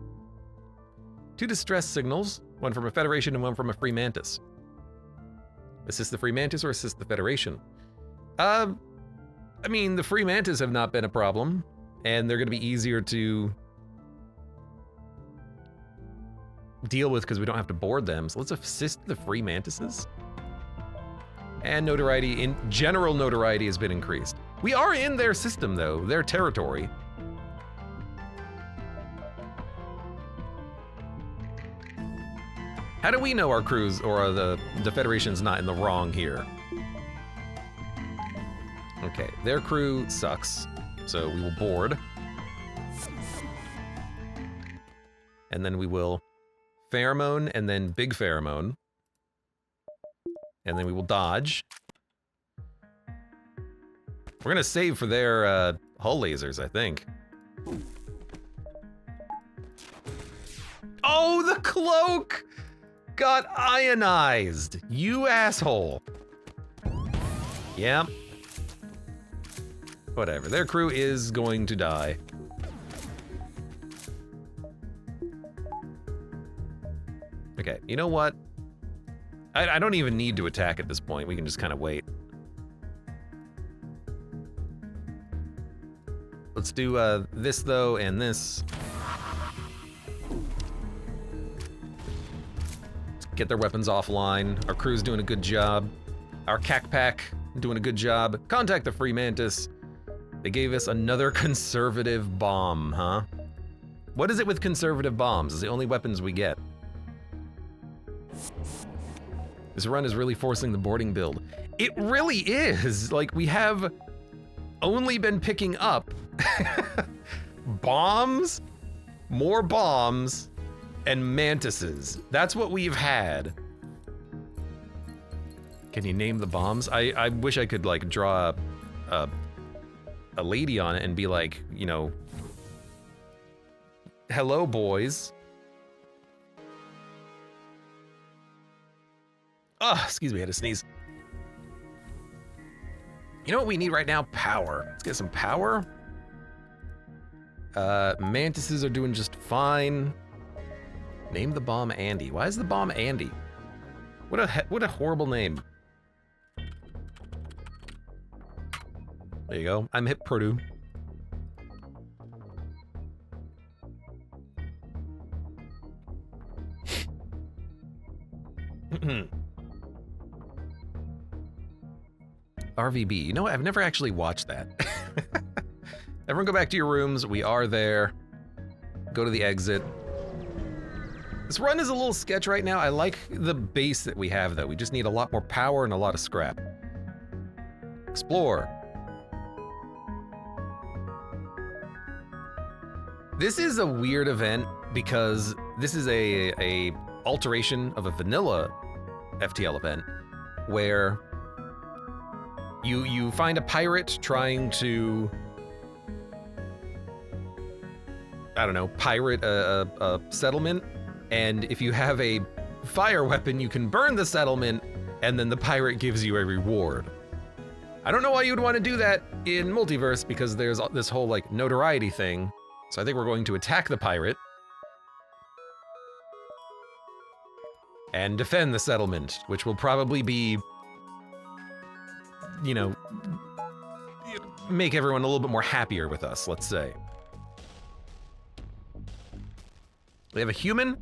2 distress signals, one from a Federation and one from a Free Mantis. Assist the Free Mantis or assist the Federation? I mean, the Free Mantis have not been a problem, and they're gonna be easier to deal with because we don't have to board them. So let's assist the Free Mantises. And notoriety, in general notoriety has been increased. We are in their system though, their territory. How do we know our crews or the Federation's not in the wrong here? Okay, their crew sucks, so we will board. And then we will pheromone and then big pheromone. And then we will dodge. We're gonna save for their hull lasers, I think. Oh, the cloak got ionized. You asshole. Yep. Whatever, their crew is going to die. Okay, you know what? I don't even need to attack at this point. We can just kind of wait. Let's do this though, and this. Let's get their weapons offline. Our crew's doing a good job. Our Kakpak doing a good job. Contact the Free Mantis. They gave us another conservative bomb, huh? What is it with conservative bombs? It's the only weapons we get. This run is really forcing the boarding build. It really is. Like, we have only been picking up bombs, more bombs, and mantises. That's what we've had. Can you name the bombs? I wish I could like draw a lady on it and be like, you know, hello boys. Oh, excuse me, I had to sneeze. You know what we need right now? Power. Let's get some power. Mantises are doing just fine. Name the bomb Andy. Why is the bomb Andy? What a horrible name. There you go. I'm Hip Purdue. RVB. You know what? I've never actually watched that. Everyone go back to your rooms. We are there. Go to the exit. This run is a little sketch right now. I like the base that we have, though. We just need a lot more power and a lot of scrap. Explore. This is a weird event because this is a alteration of a vanilla FTL event where you find a pirate trying to, I don't know, pirate a settlement, and if you have a fire weapon, you can burn the settlement, and then the pirate gives you a reward. I don't know why you'd want to do that in Multiverse because there's this whole like notoriety thing. So I think we're going to attack the pirate and defend the settlement, which will probably be, you know, make everyone a little bit more happier with us, let's say. We have a human,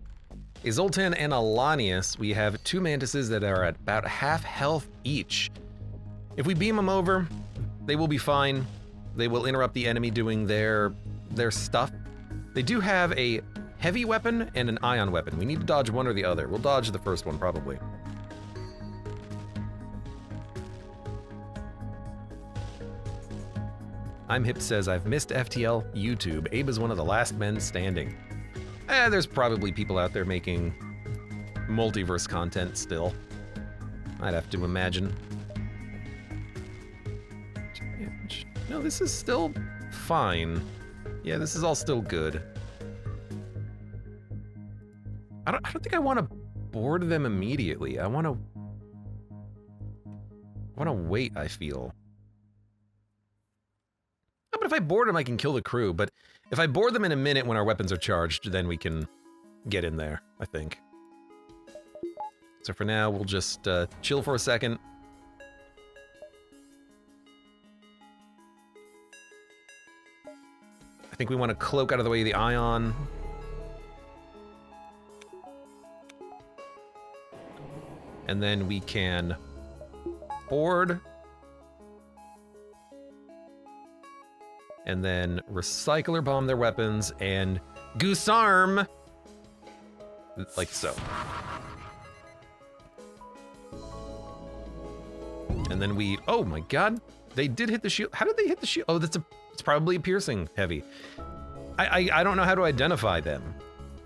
a Zoltan, and a Lanius. We have 2 Mantises that are at about half health each. If we beam them over, they will be fine. They will interrupt the enemy doing their stuff. They do have a heavy weapon and an ion weapon. We need to dodge one or the other. We'll dodge the first one, probably. I'm Hip says, I've missed FTL YouTube. Abe is one of the last men standing. There's probably people out there making multiverse content still. I'd have to imagine. No, this is still fine. Yeah, this is all still good. I don't think I want to board them immediately. I want to wait, I feel. Oh, but if I board them, I can kill the crew. But if I board them in a minute when our weapons are charged, then we can get in there, I think. So for now, we'll just chill for a second. I think we want to cloak out of the way of the ion. And then we can board. And then recycler bomb their weapons and goose arm. Like so. And then we, oh my god, they did hit the shield. How did they hit the shield? Oh, it's probably a piercing heavy. I don't know how to identify them.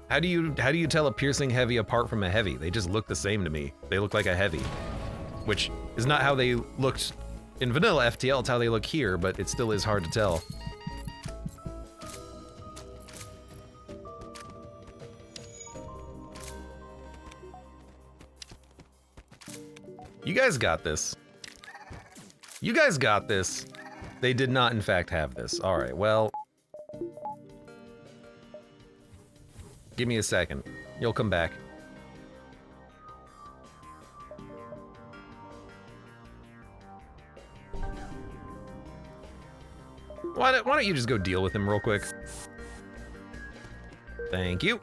How do you tell a piercing heavy apart from a heavy? They just look the same to me. They look like a heavy, which is not how they looked in vanilla FTL. It's how they look here, but it still is hard to tell. You guys got this. You guys got this. They did not, in fact, have this. All right, well. Give me a second. You'll come back. Why don't you just go deal with him real quick? Thank you.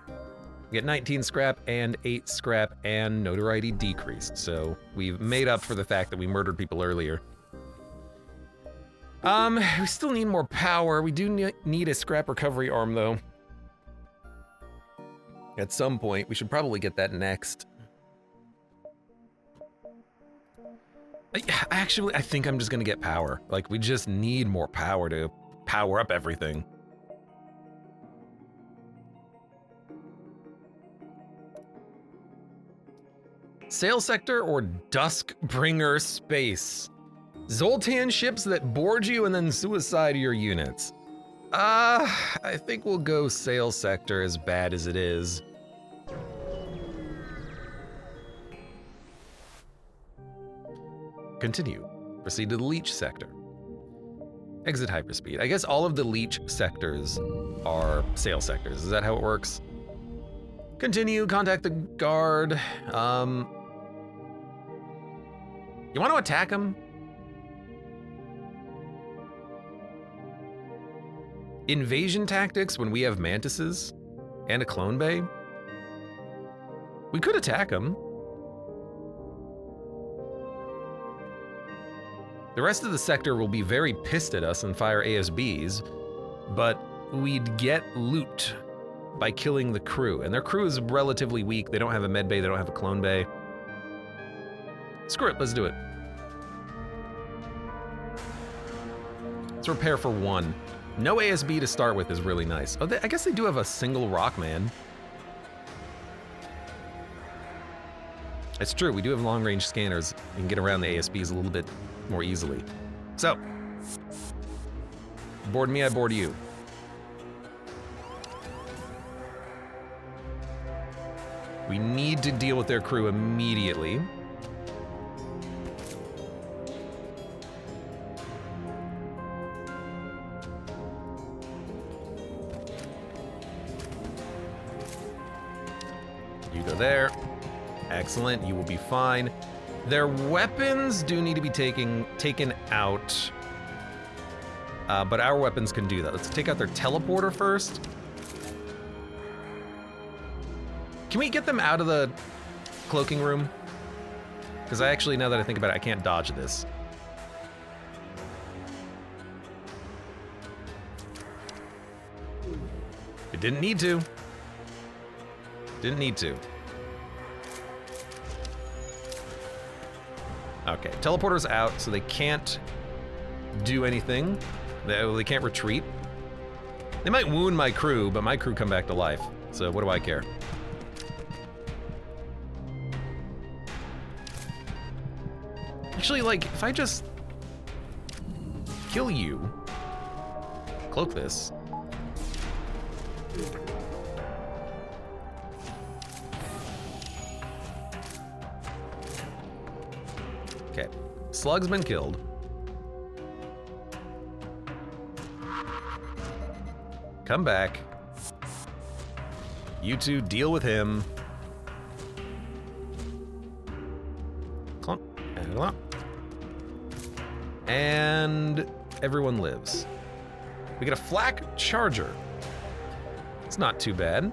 We get 19 scrap and 8 scrap and notoriety decreased. So we've made up for the fact that we murdered people earlier. We still need more power. We do need a scrap recovery arm though. At some point, we should probably get that next. Actually, I think I'm just gonna get power. Like, we just need more power to power up everything. Sail sector or Duskbringer space? Zoltan ships that board you and then suicide your units. I think we'll go sail sector, as bad as it is. Continue. Proceed to the leech sector. Exit hyperspeed. I guess all of the leech sectors are sail sectors. Is that how it works? Continue. Contact the guard. You want to attack him? Invasion tactics when we have Mantises and a clone bay? We could attack him. The rest of the sector will be very pissed at us and fire ASBs, but we'd get loot by killing the crew. And their crew is relatively weak. They don't have a med bay, they don't have a clone bay. Screw it, let's do it. Let's repair for 1. No ASB to start with is really nice. Oh, I guess they do have a single Rockman. It's true, we do have long-range scanners. You can get around the ASBs a little bit more easily. So, board me, I board you. We need to deal with their crew immediately. You go there. Excellent, you will be fine. Their weapons do need to be taken out. But our weapons can do that. Let's take out their teleporter first. Can we get them out of the cloaking room? Because I actually, now that I think about it, I can't dodge this. It didn't need to. Didn't need to. Okay, teleporter's out, so they can't do anything. They can't retreat. They might wound my crew, but my crew come back to life. So what do I care? Actually, like, if I just kill you, cloak this. Okay, Slug's been killed. Come back. You two deal with him. Clump. And everyone lives. We get a flak charger. It's not too bad.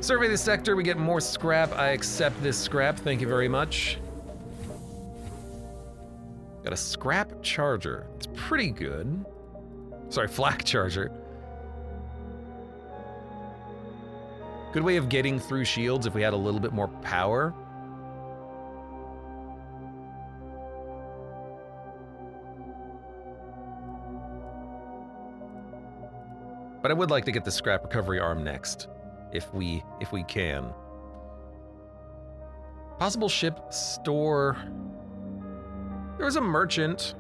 Survey the sector, we get more scrap. I accept this scrap, thank you very much. Got a scrap charger. It's pretty good. Sorry, flak charger. Good way of getting through shields if we had a little bit more power. But I would like to get the scrap recovery arm next, if we can. Possible ship store. There was a merchant.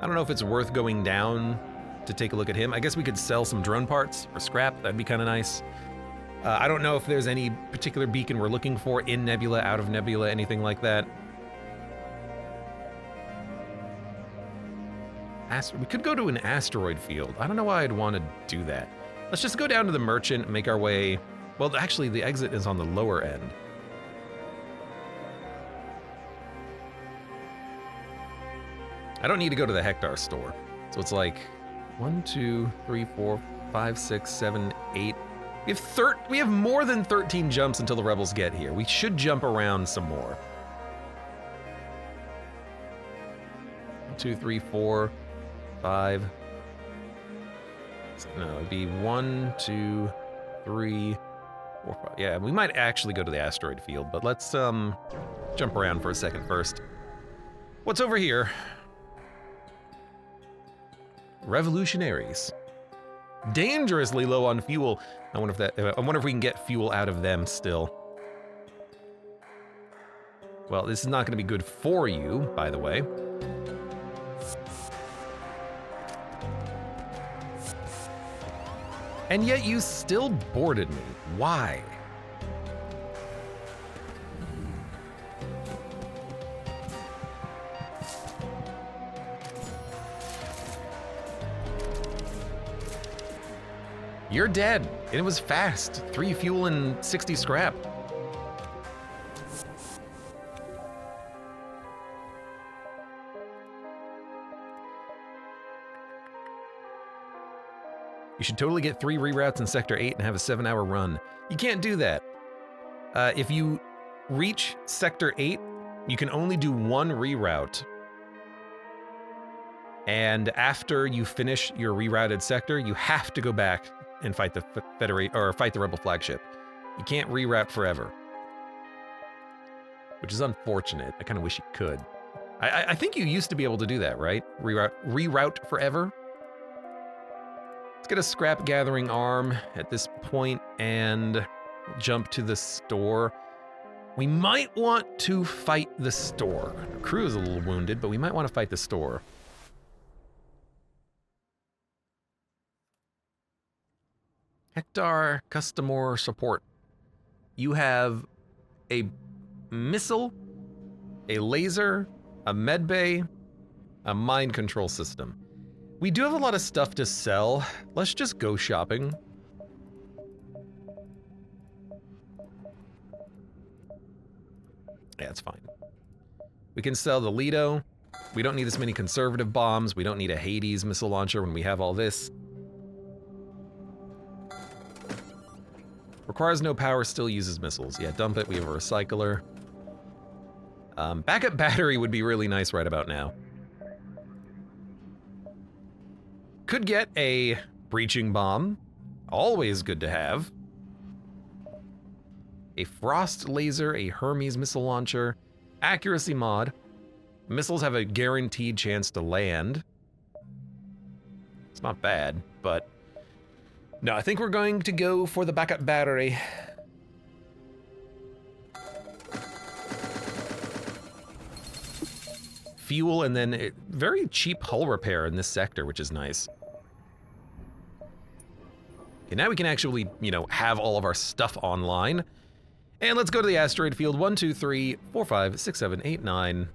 I don't know if it's worth going down to take a look at him. I guess we could sell some drone parts for scrap. That'd be kind of nice. I don't know if there's any particular beacon we're looking for in Nebula, out of Nebula, anything like that. We could go to an asteroid field. I don't know why I'd want to do that. Let's just go down to the merchant and make our way. Well, actually, the exit is on the lower end. I don't need to go to the Hector store. So it's like 1, 2, 3, 4, 5, 6, 7, 8. We have more than 13 jumps until the rebels get here. We should jump around some more. 1, 2, 3, 4, 5. No, it'd be 1, 2, 3, 4, 5. Yeah, we might actually go to the asteroid field, but let's jump around for a second first. What's over here? Revolutionaries. Dangerously low on fuel. I wonder if we can get fuel out of them still. Well, this is not going to be good for you, by the way. And yet you still boarded me. Why? You're dead. And it was fast. 3 fuel and 60 scrap. You should totally get 3 reroutes in Sector 8 and have a 7-hour run. You can't do that. If you reach Sector 8, you can only do 1 reroute. And after you finish your rerouted sector, you have to go back and fight the fight the Rebel flagship. You can't reroute forever. Which is unfortunate. I kind of wish you could. I think you used to be able to do that, right? Reroute forever. Let's get a scrap gathering arm at this point and jump to the store. We might want to fight the store. The crew is a little wounded, but we might want to fight the store. Hector customer support. You have a missile, a laser, a medbay, a mind control system. We do have a lot of stuff to sell. Let's just go shopping. Yeah, it's fine. We can sell the Lido. We don't need this many conservative bombs. We don't need a Hades missile launcher when we have all this. Requires no power, still uses missiles. Yeah, dump it, we have a recycler. Backup battery would be really nice right about now. Could get a breaching bomb. Always good to have. A frost laser, a Hermes missile launcher, accuracy mod. Missiles have a guaranteed chance to land. It's not bad, but no, I think we're going to go for the backup battery. Fuel and then very cheap hull repair in this sector, which is nice. Okay, now we can actually, you know, have all of our stuff online. And let's go to the asteroid field. 1, 2, 3, 4, 5, 6, 7, 8, 9.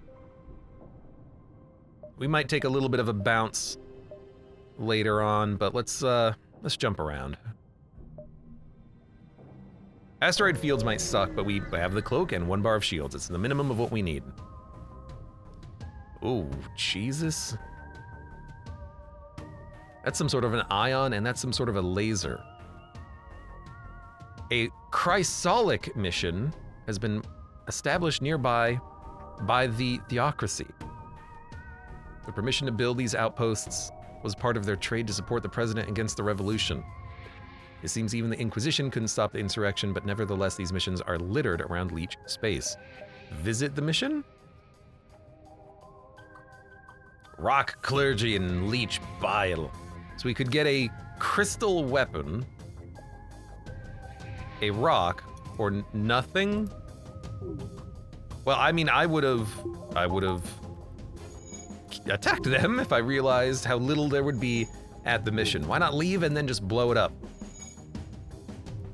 We might take a little bit of a bounce later on, but let's jump around. Asteroid fields might suck, but we have the cloak and 1 bar of shields. It's the minimum of what we need. Oh, Jesus. That's some sort of an ion, and that's some sort of a laser. A chrysolic mission has been established nearby by the theocracy. The permission to build these outposts was part of their trade to support the president against the revolution. It seems even the Inquisition couldn't stop the insurrection, but nevertheless these missions are littered around Leech space. Visit the mission? Rock clergy and Leech bile. So we could get a crystal weapon, a rock, or nothing. Well, I mean, I would have attacked them if I realized how little there would be at the mission. Why not leave and then just blow it up?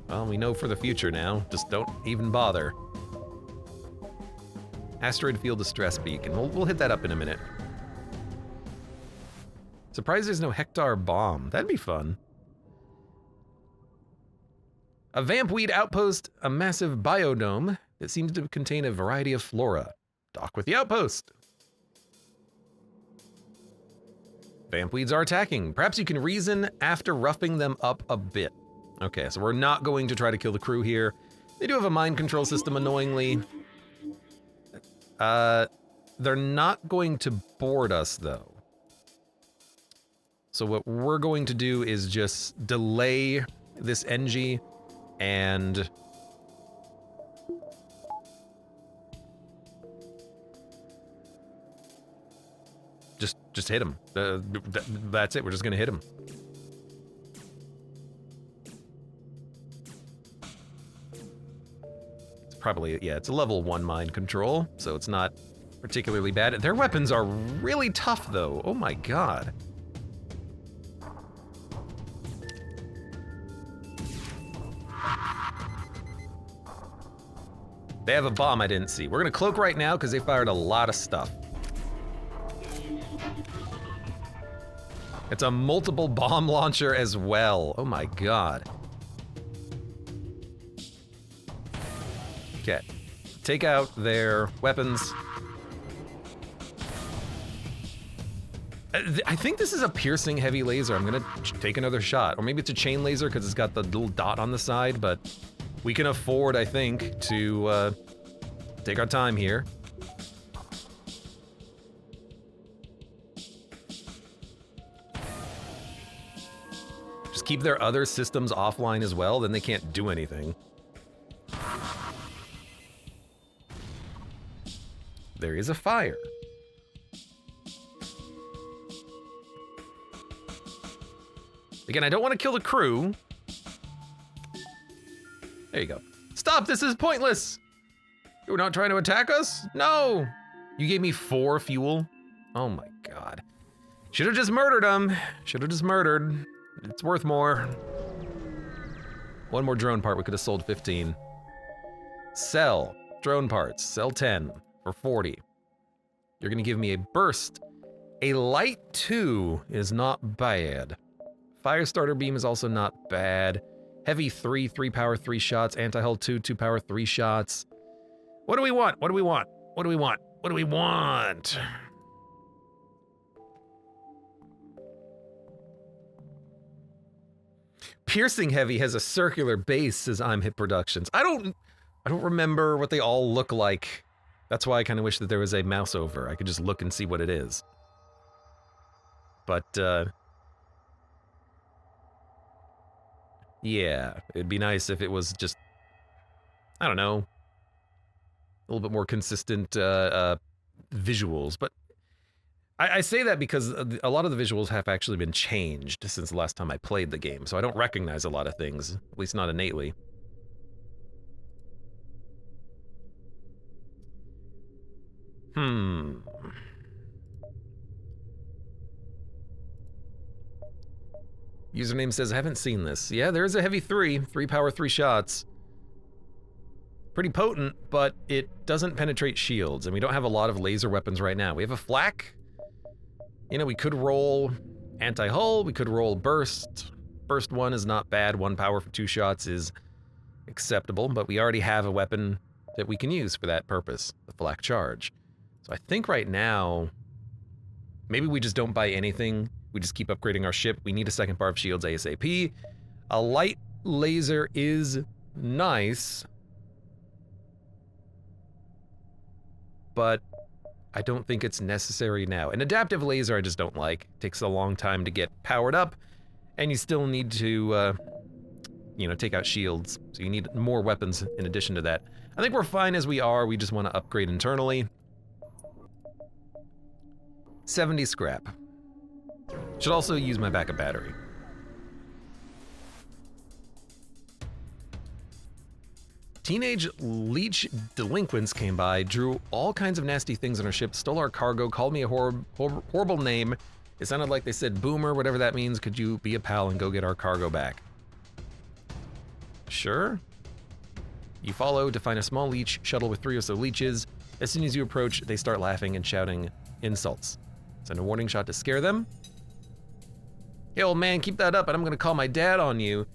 Well, we know for the future now. Just don't even bother. Asteroid field distress beacon. We'll hit that up in a minute. Surprised there's no Hector bomb. That'd be fun. A vampweed outpost, a massive biodome that seems to contain a variety of flora. Dock with the outpost. Vampweeds are attacking. Perhaps you can reason after roughing them up a bit. Okay, so we're not going to try to kill the crew here. They do have a mind control system, annoyingly. They're not going to board us, though. So what we're going to do is just delay this NG and just hit him. That's it. We're just gonna hit him. It's probably, yeah, it's a level 1 mind control, so it's not particularly bad. Their weapons are really tough, though. Oh my god. They have a bomb I didn't see. We're gonna cloak right now because they fired a lot of stuff. It's a multiple bomb launcher as well. Oh my god. Okay, take out their weapons. I think this is a piercing heavy laser. I'm gonna take another shot. Or maybe it's a chain laser because it's got the little dot on the side, but we can afford, I think, to take our time here. Just keep their other systems offline as well, then they can't do anything. There is a fire. Again, I don't want to kill the crew. There you go. Stop, this is pointless. You were not trying to attack us? No. You gave me 4 fuel? Oh my God. Should have just murdered him. Should have just murdered. It's worth more. One more drone part, we could have sold 15. Sell drone parts, sell 10 for 40. You're gonna give me a burst. A light 2 is not bad. Fire starter beam is also not bad. Heavy 3, 3 power 3 shots. Anti-hull 2, 2 power 3 shots. What do we want? What do we want? What do we want? What do we want? Piercing heavy has a circular base, says I'm Hit Productions. I don't remember what they all look like. That's why I kind of wish that there was a mouse over. I could just look and see what it is. But, yeah, it'd be nice if it was just, I don't know, a little bit more consistent visuals. But I say that because a lot of the visuals have actually been changed since the last time I played the game, so I don't recognize a lot of things, at least not innately. Username says, I haven't seen this. Yeah, there's a heavy 3 power 3 shots. Pretty potent, but it doesn't penetrate shields, and we don't have a lot of laser weapons right now. We have a flak. You know, we could roll anti-hull, we could roll burst. Burst 1 is not bad, 1 power for 2 shots is acceptable, but we already have a weapon that we can use for that purpose, the flak charge. So I think right now, maybe we just don't buy anything. We just keep upgrading our ship. We need a second bar of shields ASAP. A light laser is nice, but I don't think it's necessary now. An adaptive laser I just don't like. It takes a long time to get powered up, and you still need to, you know, take out shields. So you need more weapons in addition to that. I think we're fine as we are. We just want to upgrade internally. 70 scrap. Should also use my backup battery. Teenage leech delinquents came by, drew all kinds of nasty things on our ship, stole our cargo, called me a horrible name. It sounded like they said boomer, whatever that means. Could you be a pal and go get our cargo back? Sure. You follow to find a small leech shuttle with 3 or so leeches. As soon as you approach, they start laughing and shouting insults. Send a warning shot to scare them. Hey, old man, keep that up, and I'm gonna call my dad on you.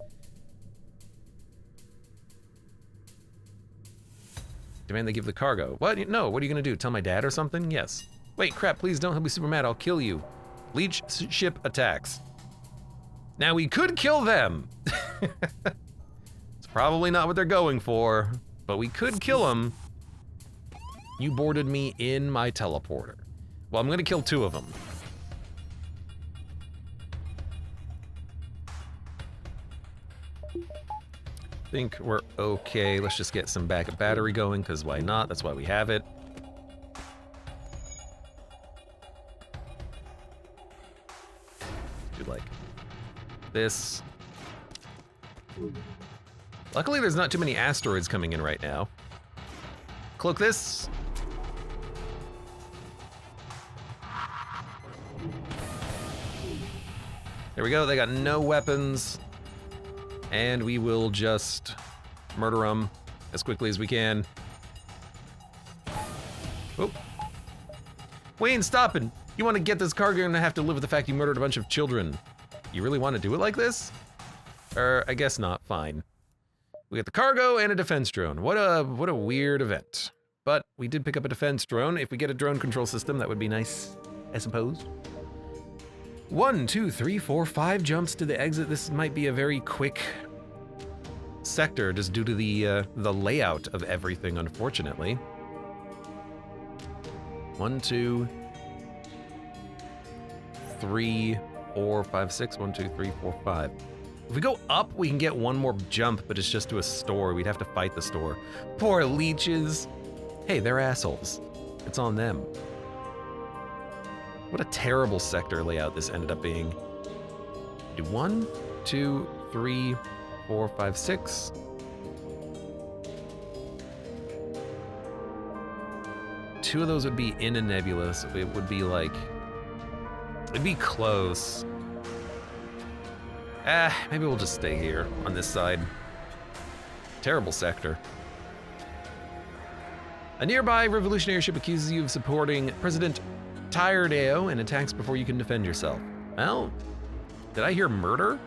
Demand they give the cargo. What? No, what are you gonna do? Tell my dad or something? Yes. Wait, crap, please don't be super mad, I'll kill you. Leech ship attacks. Now we could kill them. It's probably not what they're going for, but we could kill them. You boarded me in my teleporter. Well, I'm gonna kill 2 of them. Think we're okay. Let's just get some backup battery going, because why not? That's why we have it. Do like this. Luckily, there's not too many asteroids coming in right now. Cloak this. There we go, they got no weapons. And we will just murder them as quickly as we can. Oh. Wayne, stop it. You want to get this cargo, you're gonna have to live with the fact you murdered a bunch of children. You really want to do it like this? I guess not, fine. We got the cargo and a defense drone. What a weird event. But we did pick up a defense drone. If we get a drone control system, that would be nice, I suppose. 1, 2, 3, 4, 5 jumps to the exit. This might be a very quick sector just due to the layout of everything, unfortunately. 1, 2, 3, 4, 5, 6. 1, 2, 3, 4, 5. If we go up, we can get one more jump, but it's just to a store. We'd have to fight the store. Poor leeches. Hey, they're assholes. It's on them. What a terrible sector layout this ended up being. Do 1, 2, 3, 4, 5, 6. Two of those would be in a nebula, so it would be like, it'd be close. Maybe we'll just stay here on this side. Terrible sector. A nearby revolutionary ship accuses you of supporting President Tiredeo and attacks before you can defend yourself. Well, did I hear murder?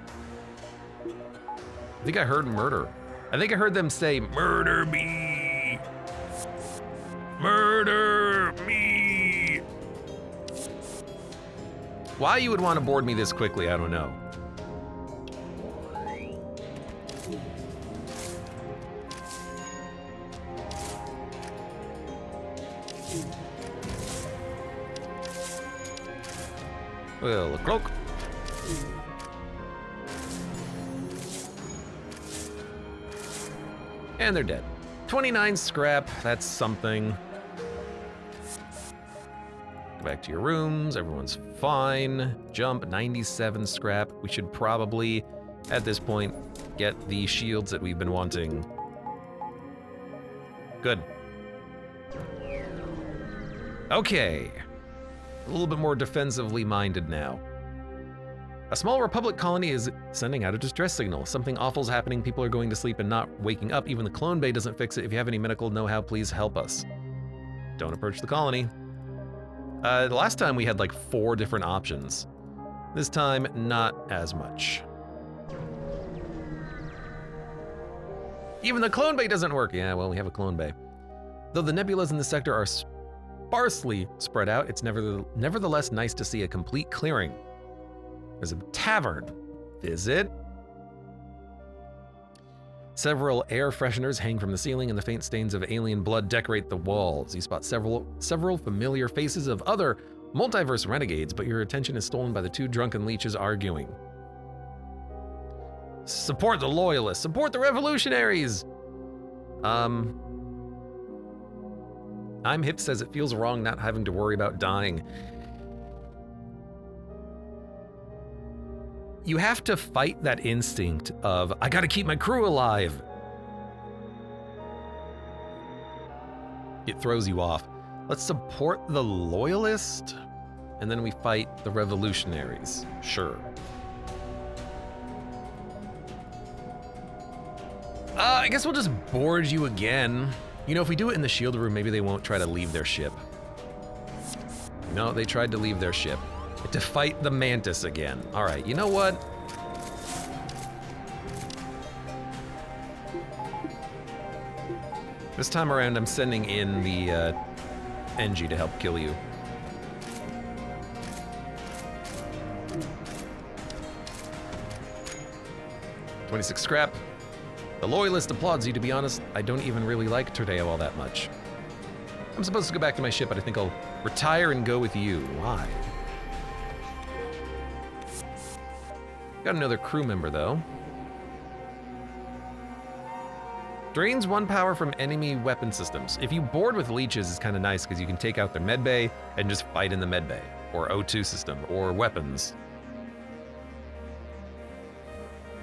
I think I heard murder. I think I heard them say, "Murder me! Murder me!" Why you would want to board me this quickly, I don't know. Well, a cloak. And they're dead. 29 scrap, that's something. Go back to your rooms, everyone's fine. Jump, 97 scrap. We should probably, at this point, get the shields that we've been wanting. Good. Okay. A little bit more defensively minded now. A small Republic colony is sending out a distress signal. Something awful's happening. People are going to sleep and not waking up. Even the clone bay doesn't fix it. If you have any medical know-how, please help us. Don't approach the colony. The last time we had like 4 different options. This time, not as much. Even the clone bay doesn't work. Yeah, well, we have a clone bay. Though the nebulas in the sector are sparsely spread out, it's nevertheless nice to see a complete clearing. There's a tavern. Visit. Several air fresheners hang from the ceiling, and the faint stains of alien blood decorate the walls. You spot several familiar faces of other multiverse renegades, but your attention is stolen by the 2 drunken leeches arguing. Support the loyalists! Support the revolutionaries! I'm Hip says it feels wrong not having to worry about dying. You have to fight that instinct of, I gotta keep my crew alive. It throws you off. Let's support the loyalist, and then we fight the revolutionaries. Sure. I guess we'll just board you again. You know, if we do it in the shield room, maybe they won't try to leave their ship. No, they tried to leave their ship. To fight the Mantis again. All right, you know what? This time around, I'm sending in the NG to help kill you. $26 scrap. The loyalist applauds you. To be honest, I don't even really like Tordeo all that much. I'm supposed to go back to my ship, but I think I'll retire and go with you. Why? Got another crew member, though. Drains 1 power from enemy weapon systems. If you board with leeches, it's kind of nice because you can take out their medbay and just fight in the medbay, or O2 system, or weapons.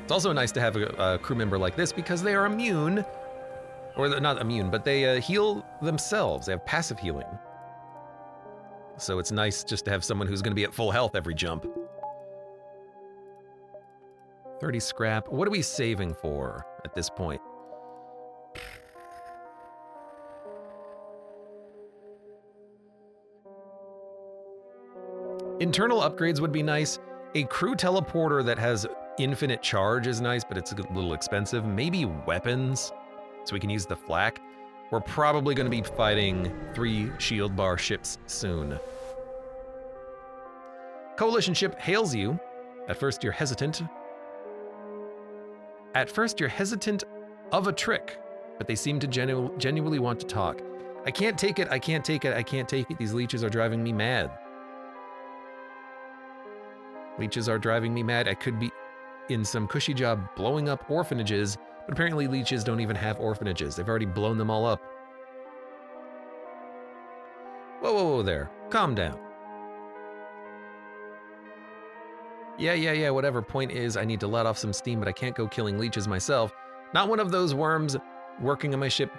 It's also nice to have a crew member like this because they are immune, or they're not immune, but they heal themselves. They have passive healing. So it's nice just to have someone who's going to be at full health every jump. 30 scrap. What are we saving for at this point? Internal upgrades would be nice. A crew teleporter that has infinite charge is nice, but it's a little expensive. Maybe weapons, so we can use the flak. We're probably going to be fighting 3 shield bar ships soon. Coalition ship hails you. At first you're hesitant. Of a trick, but they seem to genuinely want to talk. I can't take it, I can't take it, I can't take it. These leeches are driving me mad. Leeches are driving me mad. I could be in some cushy job blowing up orphanages, but apparently leeches don't even have orphanages. They've already blown them all up. Whoa, whoa, whoa there. Calm down. Yeah, whatever. Point is, I need to let off some steam, but I can't go killing leeches myself. Not one of those worms working on my ship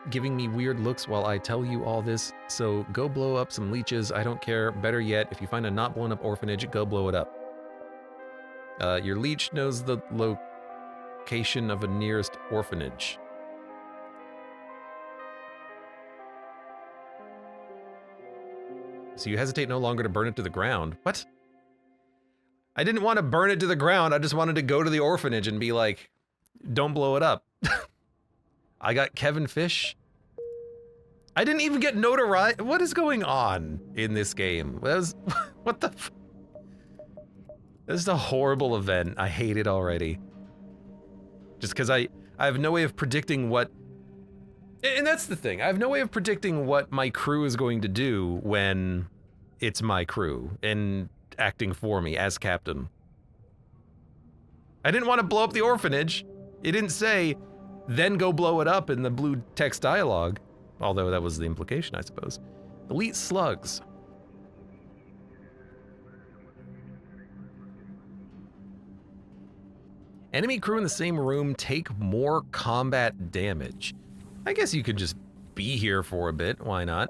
giving me weird looks while I tell you all this, so go blow up some leeches, I don't care. Better yet, if you find a not blown up orphanage, go blow it up. Your leech knows the location of a nearest orphanage. So you hesitate no longer to burn it to the ground. What? I didn't want to burn it to the ground, I just wanted to go to the orphanage and be like, don't blow it up. I got Kevin Fish. I didn't even get notoriety. What is going on in this game? What the f— This is a horrible event. I hate it already. Just because I have no way of predicting what— and that's the thing. I have no way of predicting what my crew is going to do when it's my crew and acting for me as captain. I didn't want to blow up the orphanage. It didn't say, then go blow it up in the blue text dialogue. Although that was the implication, I suppose. Elite slugs. Enemy crew in the same room take more combat damage. I guess you could just be here for a bit, why not?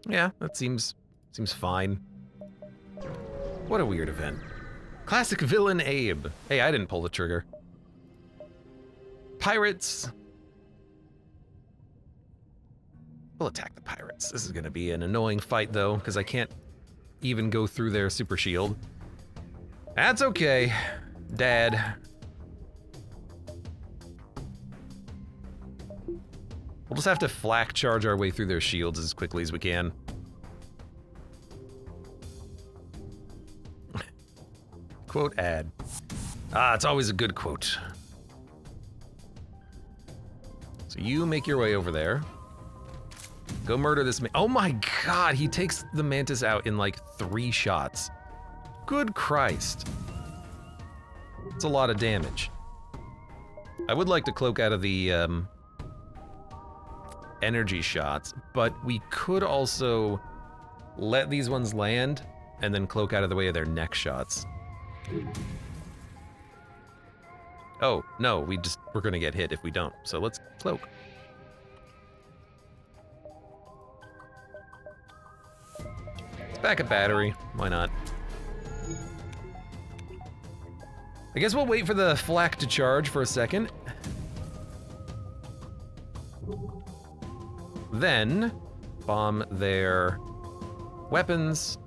Yeah, that seems fine. What a weird event. Classic villain Abe. Hey, I didn't pull the trigger. Pirates. We'll attack the pirates. This is gonna be an annoying fight though, because I can't even go through their super shield. That's okay, Dad. We'll just have to flak charge our way through their shields as quickly as we can. Quote ad. Ah, it's always a good quote. So you make your way over there. Go murder this man. Oh my god, he takes the mantis out in like 3 shots. Good Christ. It's a lot of damage. I would like to cloak out of the energy shots, but we could also let these ones land and then cloak out of the way of their neck shots. Oh, no, we're gonna get hit if we don't, so let's cloak. Let's back a battery, why not? I guess we'll wait for the flak to charge for a second. Then, bomb their weapons,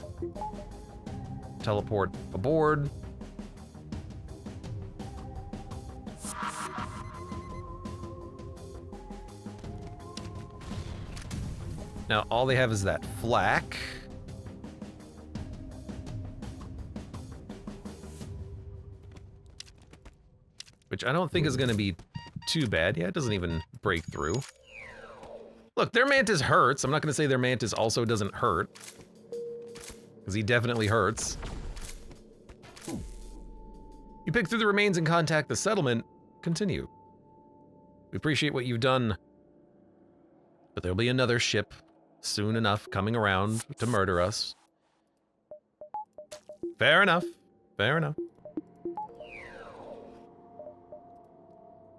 teleport aboard. Now, all they have is that flak. Which I don't think is gonna be too bad. Yeah, it doesn't even break through. Look, their mantis hurts. I'm not gonna say their mantis also doesn't hurt. Because he definitely hurts. You pick through the remains and contact the settlement. Continue. We appreciate what you've done. But there'll be another ship soon enough coming around to murder us. Fair enough. Fair enough.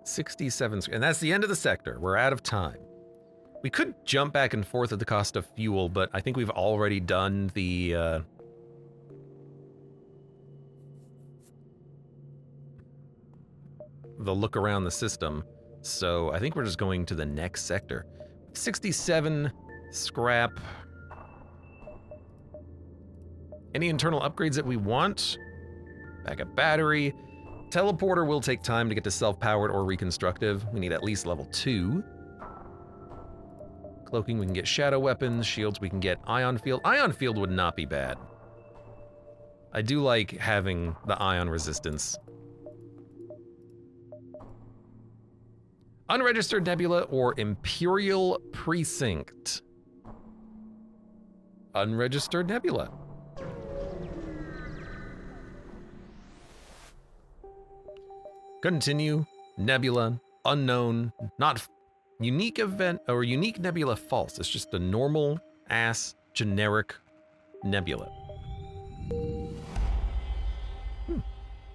67, and that's the end of the sector. We're out of time. We could jump back and forth at the cost of fuel, but I think we've already done the look around the system. So I think we're just going to the next sector. 67 scrap. Any internal upgrades that we want? Backup battery. Teleporter will take time to get to self-powered or reconstructive. We need at least level 2. Cloaking, we can get shadow weapons. Shields, we can get ion field. Ion field would not be bad. I do like having the ion resistance. Unregistered nebula or Imperial Precinct. Unregistered nebula. Continue. Nebula. Unknown. Not unique event or unique nebula false. It's just a normal ass generic nebula.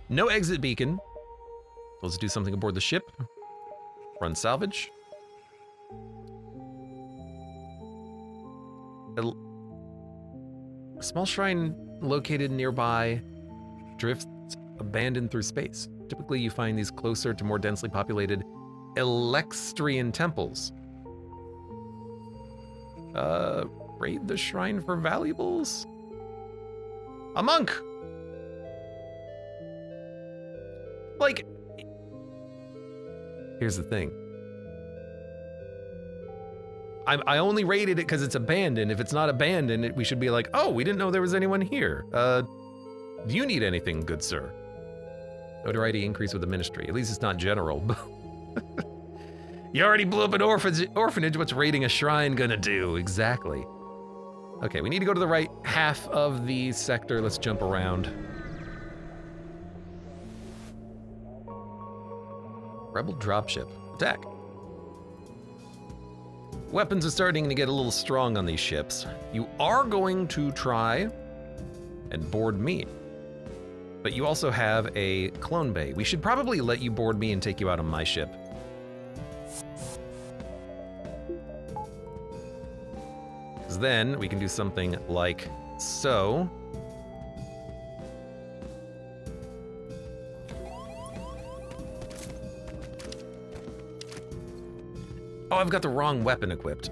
No exit beacon. Let's do something aboard the ship. Run salvage. A small shrine located nearby drifts abandoned through space. Typically, you find these closer to more densely populated Elextrian temples. Raid the shrine for valuables? A monk! Like, here's the thing. I only raided it because it's abandoned. If it's not abandoned, we should be like, oh, we didn't know there was anyone here. Do you need anything, good sir? Notoriety increase with the ministry. At least it's not general. You already blew up an orphanage. What's raiding a shrine gonna do? Exactly. Okay, we need to go to the right half of the sector. Let's jump around. Rebel dropship. Attack. Weapons are starting to get a little strong on these ships. You are going to try and board me. But you also have a clone bay. We should probably let you board me and take you out on my ship. Because then we can do something like so. Oh, I've got the wrong weapon equipped.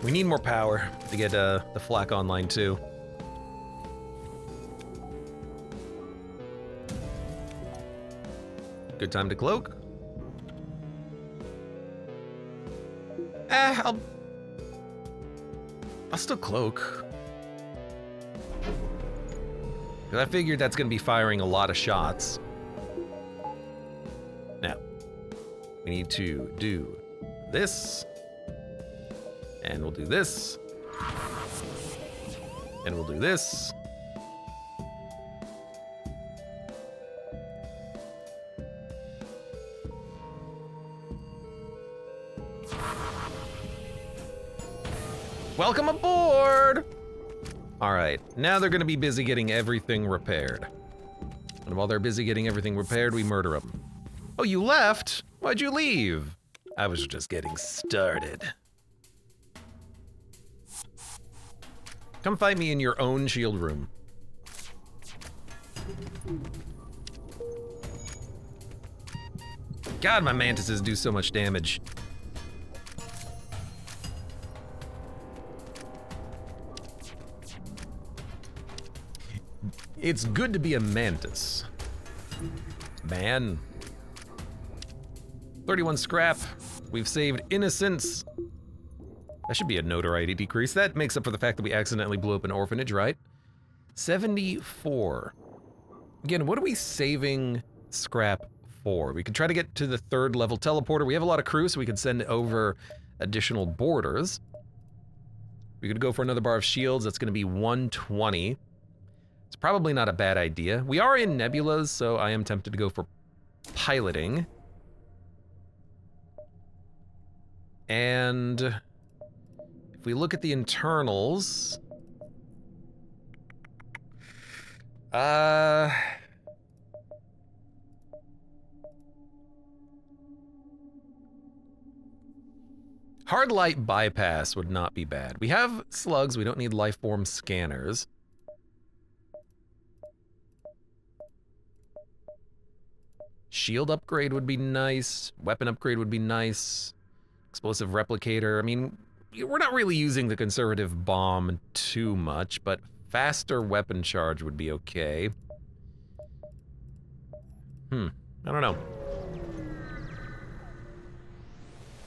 We need more power to get the flak online too. Good time to cloak. I'll still cloak. 'Cause I figured that's gonna be firing a lot of shots. Now, we need to do this. And we'll do this. And we'll do this. Welcome aboard! All right, now they're gonna be busy getting everything repaired. And while they're busy getting everything repaired, we murder them. Oh, you left? Why'd you leave? I was just getting started. Come fight me in your own shield room. God, my mantises do so much damage. It's good to be a mantis. Man. 31 scrap. We've saved innocence. That should be a notoriety decrease. That makes up for the fact that we accidentally blew up an orphanage, right? 74. Again, what are we saving scrap for? We could try to get to the 3rd level teleporter. We have a lot of crew, so we could send over additional boarders. We could go for another bar of shields. That's gonna be 120. It's probably not a bad idea. We are in nebulas, so I am tempted to go for piloting. And if we look at the internals, hard light bypass would not be bad. We have slugs, we don't need life form scanners. Shield upgrade would be nice, weapon upgrade would be nice, explosive replicator. I mean, we're not really using the conservative bomb too much, but faster weapon charge would be okay. I don't know.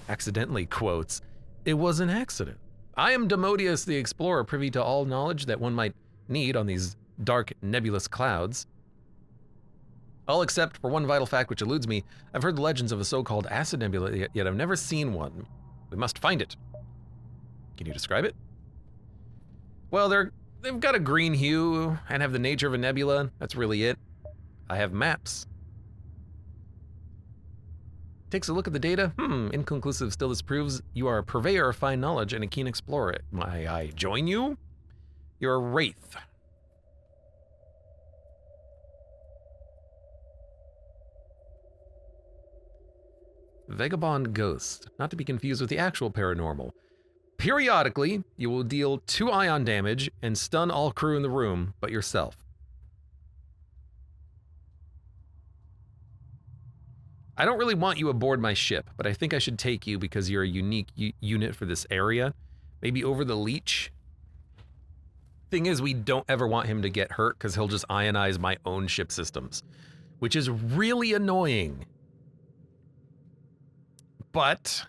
Accidentally quotes, "It was an accident. I am Demodius the Explorer, privy to all knowledge that one might need on these dark, nebulous clouds. All except for one vital fact which eludes me. I've heard the legends of a so-called acid nebula, yet I've never seen one. We must find it." Can you describe it? Well, they've got a green hue and have the nature of a nebula. That's really it. I have maps. Takes a look at the data. Inconclusive. Still, this proves you are a purveyor of fine knowledge and a keen explorer. May I join you? You're a wraith. Vagabond ghost. Not to be confused with the actual paranormal. Periodically, you will deal 2 ion damage and stun all crew in the room but yourself. I don't really want you aboard my ship, but I think I should take you because you're a unique unit for this area. Maybe over the leech. Thing is, we don't ever want him to get hurt because he'll just ionize my own ship systems, which is really annoying. But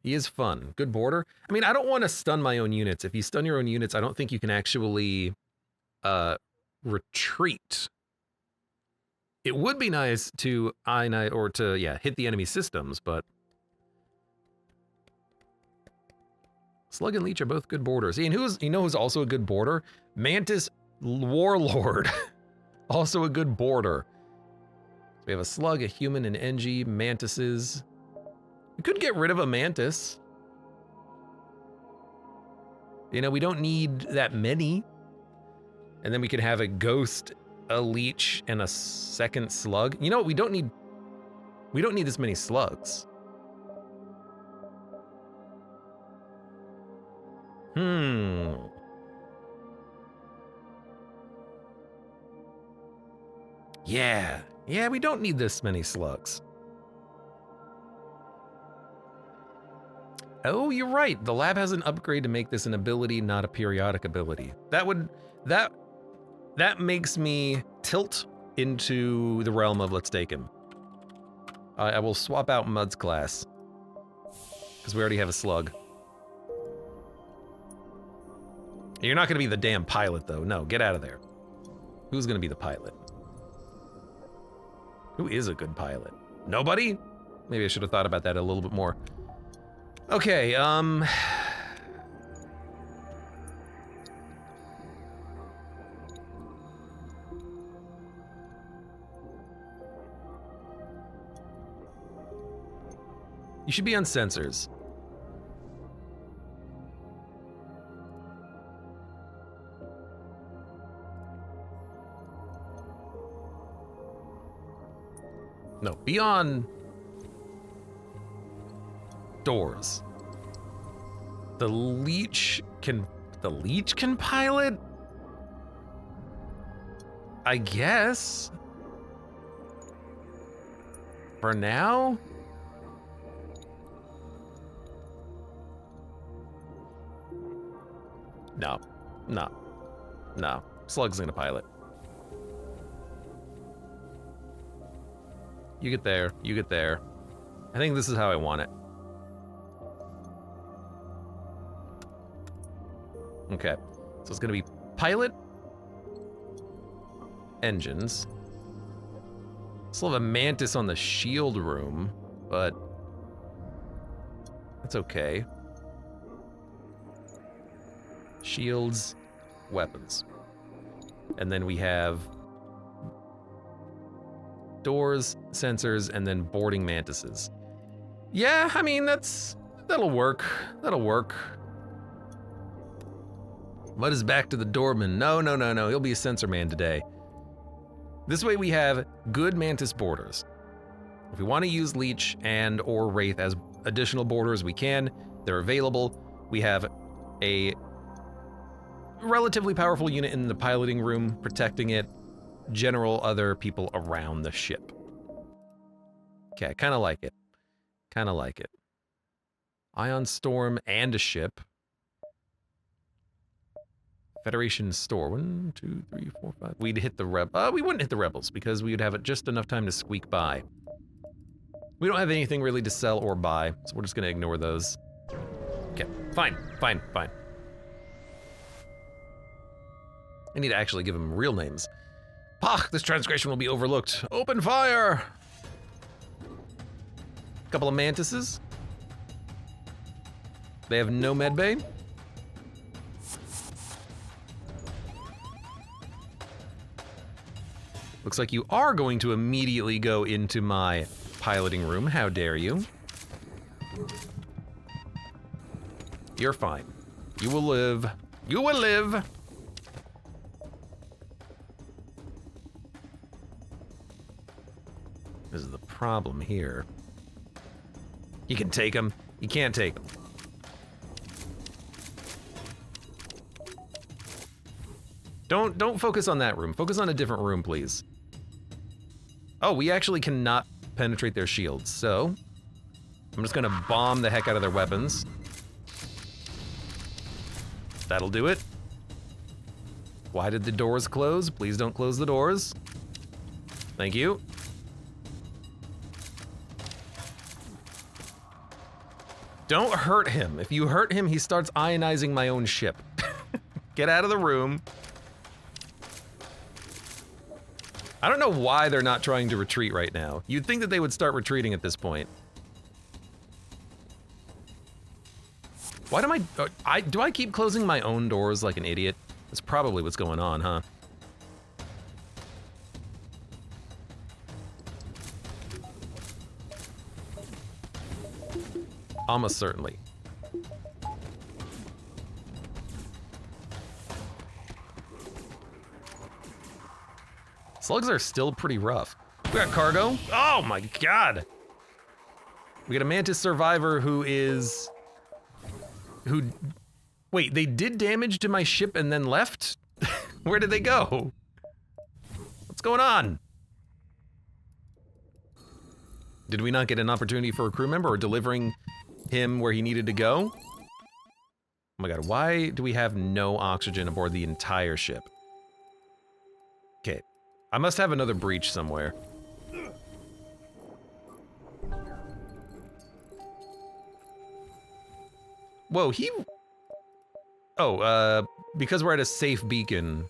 he is fun. Good border. I mean, I don't want to stun my own units. If you stun your own units, I don't think you can actually retreat. It would be nice to hit the enemy systems, but Slug and Leech are both good borders. And who's also a good border? Mantis Warlord. Also a good border. So we have a Slug, a Human, an NG, Mantises. We could get rid of a Mantis. You know, we don't need that many. And then we could have a Ghost, a Leech, and a second Slug. You know what? We don't need this many Slugs. Yeah, we don't need this many Slugs. Oh, you're right. The lab has an upgrade to make this an ability, not a periodic ability. That makes me tilt into the realm of let's take him. I will swap out Mud's class because we already have a Slug. You're not going to be the damn pilot, though. No, get out of there. Who's going to be the pilot? Who is a good pilot? Nobody? Maybe I should have thought about that a little bit more. Okay, you should be on sensors. No, be on doors. The leech can pilot? I guess. For now? No. Slug's gonna pilot. You get there. I think this is how I want it. Okay, so it's gonna be pilot, engines. Still have a Mantis on the shield room, but that's okay. Shields, weapons. And then we have doors, sensors, and then boarding Mantises. Yeah, I mean, that'll work. Mud is back to the doorman. No. He'll be a sensor man today. This way we have good Mantis borders. If we want to use Leech and or Wraith as additional borders, we can. They're available. We have a relatively powerful unit in the piloting room protecting it. General other people around the ship. Okay, I kind of like it. Ion Storm and a ship. Federation store. 1, 2, 3, 4, 5. We'd hit the we wouldn't hit the rebels because we would have just enough time to squeak by. We don't have anything really to sell or buy, so we're just gonna ignore those. Okay, fine. I need to actually give them real names. Pah, this transgression will be overlooked. Open fire! Couple of Mantises. They have no medbay. looks like you are going to immediately go into my piloting room. How dare you? You're fine. You will live. You will live. This is the problem here. You can take him. You can't take him. Don't focus on that room. Focus on a different room, please. Oh, we actually cannot penetrate their shields, so I'm just gonna bomb the heck out of their weapons. That'll do it. Why did the doors close? Please don't close the doors. Thank you. Don't hurt him. If you hurt him, he starts ionizing my own ship. Get out of the room. I don't know why they're not trying to retreat right now. You'd think that they would start retreating at this point. Why do do I keep closing my own doors like an idiot? That's probably what's going on, huh? Almost certainly. Slugs are still pretty rough. We got cargo. Oh my god! We got a Mantis survivor who wait, they did damage to my ship and then left? Where did they go? What's going on? Did we not get an opportunity for a crew member or delivering him where he needed to go? Oh my god, why do we have no oxygen aboard the entire ship? Okay, I must have another breach somewhere. Whoa, because we're at a safe beacon,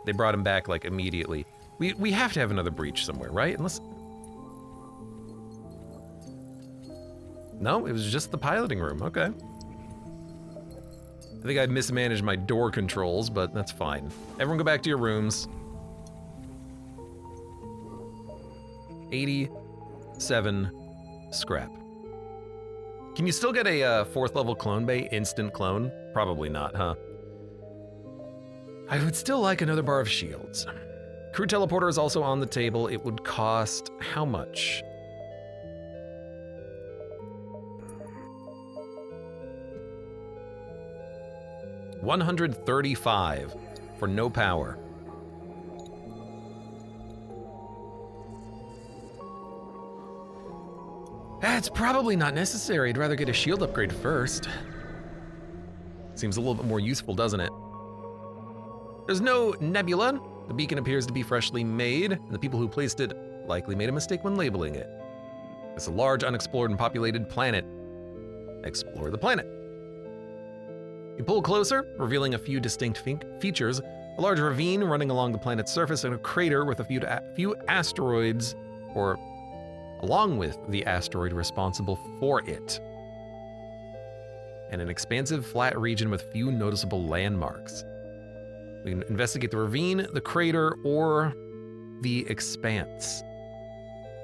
they brought him back, like, immediately. We have to have another breach somewhere, right? Unless... No, it was just the piloting room, okay. I think I mismanaged my door controls, but that's fine. Everyone go back to your rooms. 87 scrap. Can you still get a 4th level clone bay, instant clone? Probably not, huh? I would still like another bar of shields. Crew teleporter is also on the table. It would cost how much? $135 for no power. That's probably not necessary. I'd rather get a shield upgrade first. Seems a little bit more useful, doesn't it? There's no nebula. The beacon appears to be freshly made, and the people who placed it likely made a mistake when labeling it. It's a large, unexplored, and populated planet. Explore the planet. You pull closer, revealing a few distinct features. A large ravine running along the planet's surface and a crater with a few asteroids, or along with the asteroid responsible for it. And an expansive flat region with few noticeable landmarks. We can investigate the ravine, the crater, or the expanse.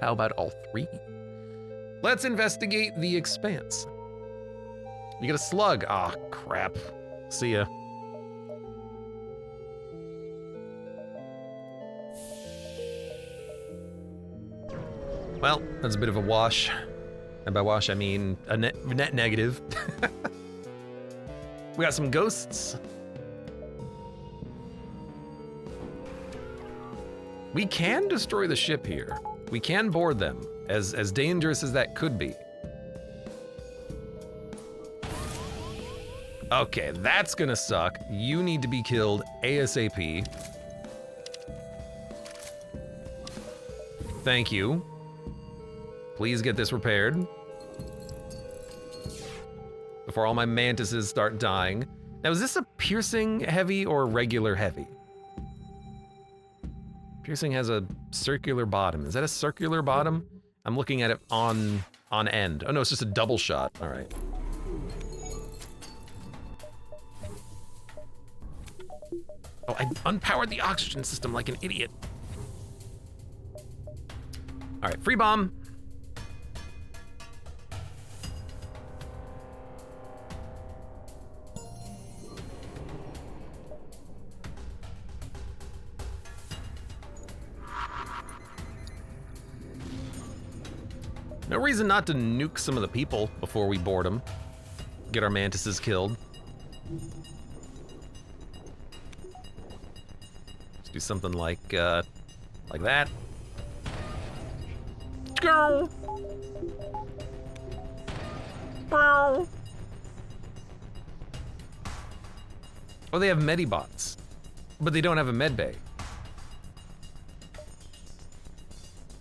How about all three? Let's investigate the expanse. You get a slug. Ah, crap. See ya. Well, that's a bit of a wash. And by wash, I mean a net negative. We got some ghosts. We can destroy the ship here. We can board them, as dangerous as that could be. Okay, that's gonna suck. You need to be killed ASAP. Thank you. Please get this repaired before all my mantises start dying. Now, is this a piercing heavy or regular heavy? Piercing has a circular bottom. Is that a circular bottom? I'm looking at it on end. Oh no, it's just a double shot. All right. Oh, I unpowered the oxygen system like an idiot. right, free bomb. No reason not to nuke some of the people before we board them. Get our mantises killed. Let's do something like that. Go. Oh, they have medibots, but they don't have a med bay.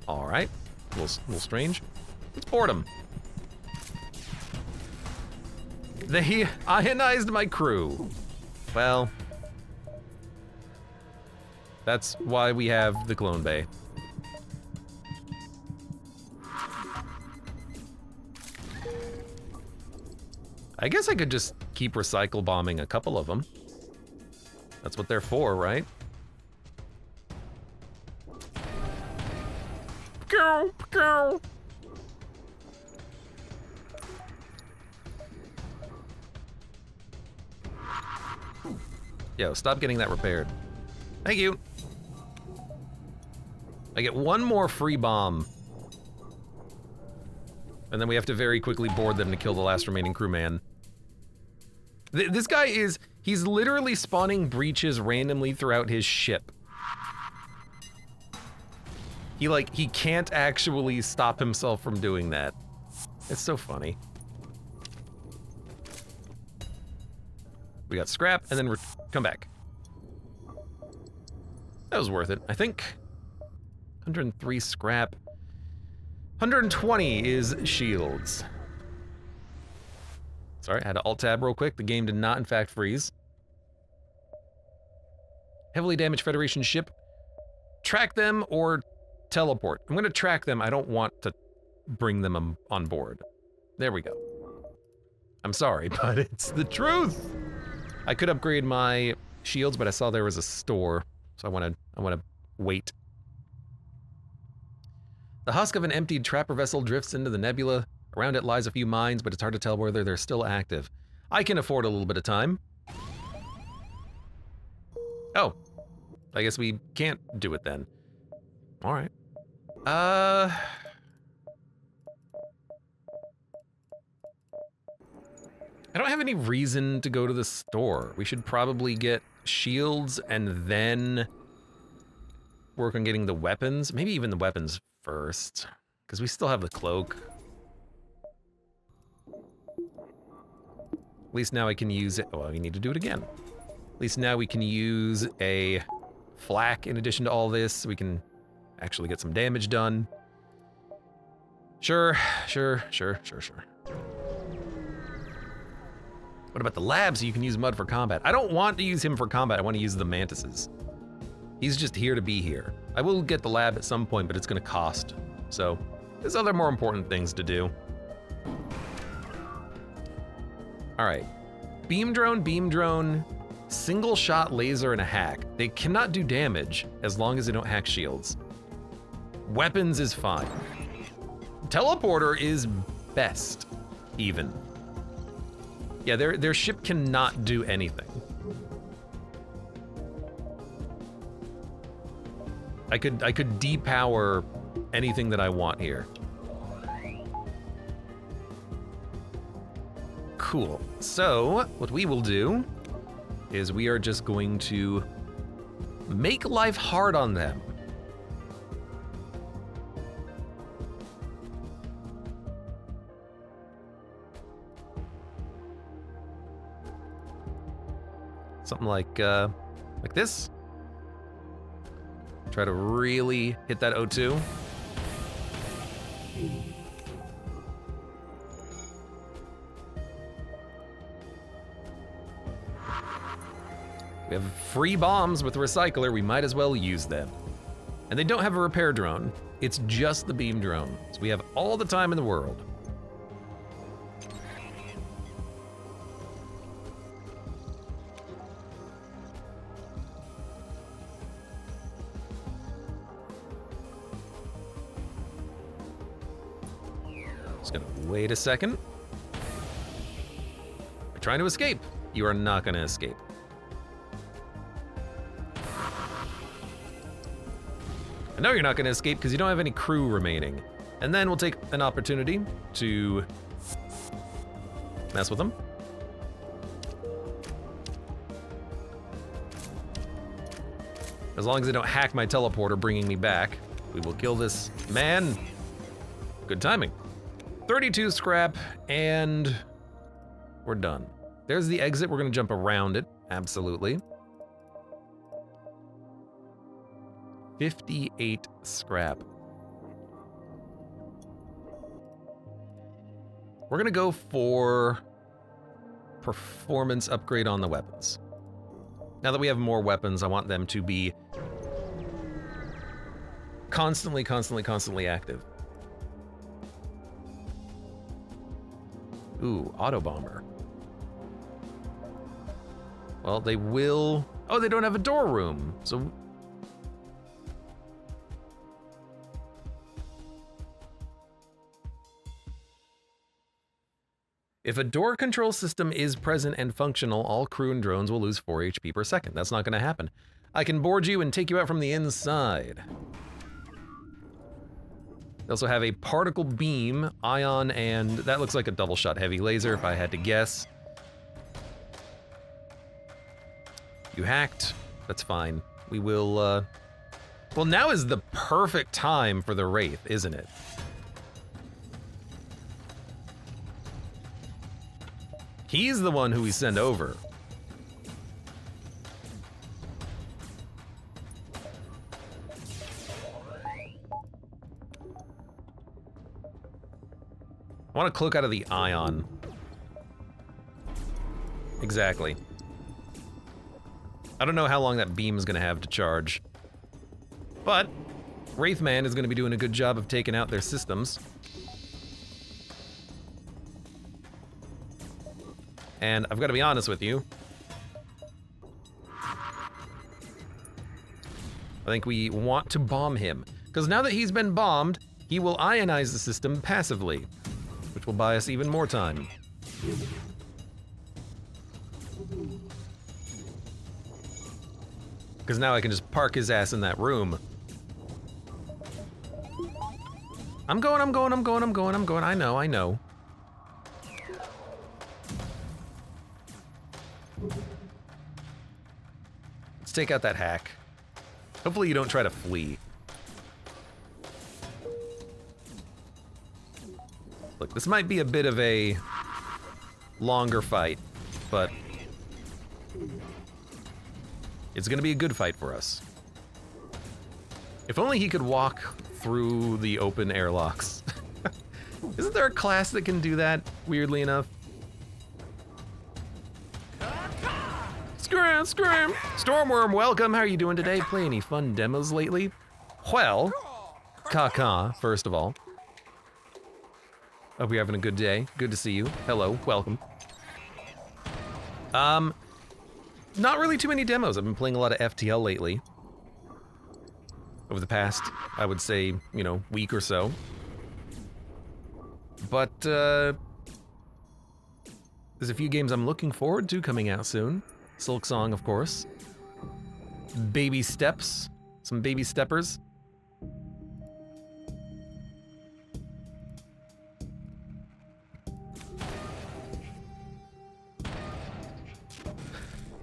All right, a little strange. Let's board them. They ionized my crew. Well, that's why we have the clone bay. I guess I could just keep recycle bombing a couple of them. That's what they're for, right? Go, go. Yo, stop getting that repaired. Thank you. I get one more free bomb. And then we have to very quickly board them to kill the last remaining crewman. This guy he's literally spawning breaches randomly throughout his ship. He can't actually stop himself from doing that. It's so funny. We got scrap, and then come back. That was worth it, I think. 103 scrap. 120 is shields. Sorry, I had to alt-tab real quick. The game did not, in fact, freeze. Heavily damaged Federation ship. Track them or teleport. I'm gonna track them. I don't want to bring them on board. There we go. I'm sorry, but it's the truth. I could upgrade my shields, but I saw there was a store, so I wanna wait. The husk of an emptied trapper vessel drifts into the nebula. Around it lies a few mines, but it's hard to tell whether they're still active. I can afford a little bit of time. Oh, I guess we can't do it then. All right. I don't have any reason to go to the store. We should probably get shields and then work on getting the weapons. Maybe even the weapons first, because we still have the cloak. At least now I can use it. Well, we need to do it again. At least now we can use a flak in addition to all this. So we can actually get some damage done. Sure. What about the lab so you can use Mud for combat? I don't want to use him for combat. I want to use the Mantises. He's just here to be here. I will get the lab at some point, but it's going to cost. So there's other more important things to do. All right. Beam drone, single shot laser, and a hack. They cannot do damage as long as they don't hack shields. Weapons is fine. Teleporter is best, even. Yeah, their ship cannot do anything. I could depower anything that I want here. Cool. So, what we will do is we are just going to make life hard on them. Something like this. Try to really hit that O2. We have free bombs with the recycler, we might as well use them. And they don't have a repair drone, it's just the beam drone. So we have all the time in the world. Just gonna wait a second. You're trying to escape. You are not gonna escape. I know you're not gonna escape because you don't have any crew remaining. And then we'll take an opportunity to mess with them. As long as they don't hack my teleporter bringing me back, we will kill this man. Good timing. 32 scrap, and we're done. There's the exit. We're gonna jump around it, absolutely. 58 scrap. We're gonna go for performance upgrade on the weapons. Now that we have more weapons, I want them to be constantly active. Ooh, auto bomber. Well, they will... Oh, they don't have a door room, so... If a door control system is present and functional, all crew and drones will lose 4 HP per second. That's not gonna happen. I can board you and take you out from the inside. They also have a particle beam, ion, and that looks like a double shot heavy laser if I had to guess. You hacked, that's fine. We will, well, now is the perfect time for the Wraith, isn't it? He's the one who we send over. I want to cloak out of the ion. Exactly. I don't know how long that beam is going to have to charge. But Wraithman is going to be doing a good job of taking out their systems. And I've got to be honest with you. I think we want to bomb him. Because now that he's been bombed, he will ionize the system passively, which will buy us even more time. Because now I can just park his ass in that room. I'm going. I know. Let's take out that hack. Hopefully you don't try to flee. Look, this might be a bit of a longer fight, but it's gonna be a good fight for us. If only he could walk through the open airlocks. Isn't there a class that can do that, weirdly enough? Scram! Stormworm, welcome. How are you doing today? Play any fun demos lately? Well, caca, first of all. Hope you're having a good day. Good to see you. Hello, welcome. Not really too many demos. I've been playing a lot of FTL lately. Over the past, I would say, you know, week or so. But, there's a few games I'm looking forward to coming out soon. Silk Song, of course. Baby Steps. Some baby steppers.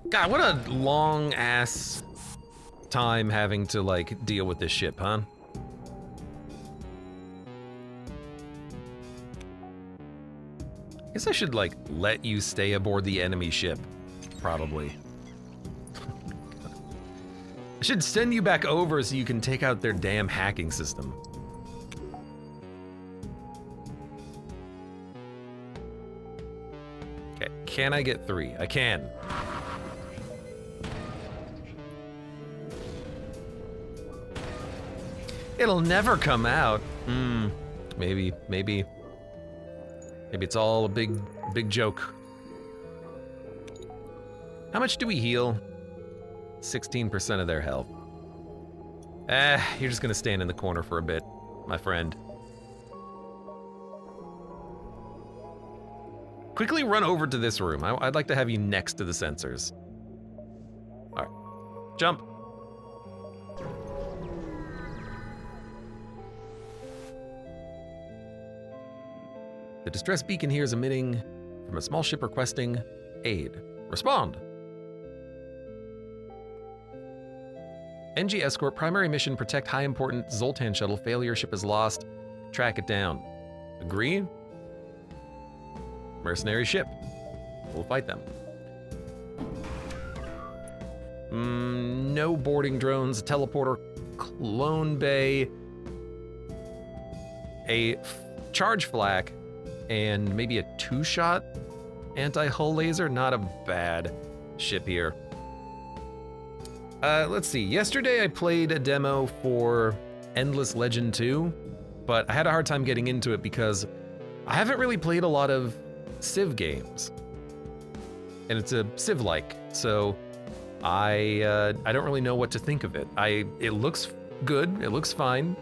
God, what a long-ass time having to, like, deal with this ship, huh? I guess I should, like, let you stay aboard the enemy ship. Probably. I should send you back over so you can take out their damn hacking system. Okay, can I get 3? I can. It'll never come out. Maybe it's all a big joke. How much do we heal? 16% of their health. You're just gonna stand in the corner for a bit, my friend. Quickly run over to this room. I'd like to have you next to the sensors. All right, jump. The distress beacon here is emitting from a small ship requesting aid. Respond. NG escort, primary mission, protect high important Zoltan shuttle. Failure, ship is lost. Track it down. Agree? Mercenary ship. We'll fight them. No boarding drones, teleporter, clone bay, a charge flak, and maybe a 2-shot anti-hull laser. Not a bad ship here. Let's see. Yesterday I played a demo for Endless Legend 2, but I had a hard time getting into it because I haven't really played a lot of Civ games. And it's a Civ-like, so I don't really know what to think of it. It looks good, it looks fine.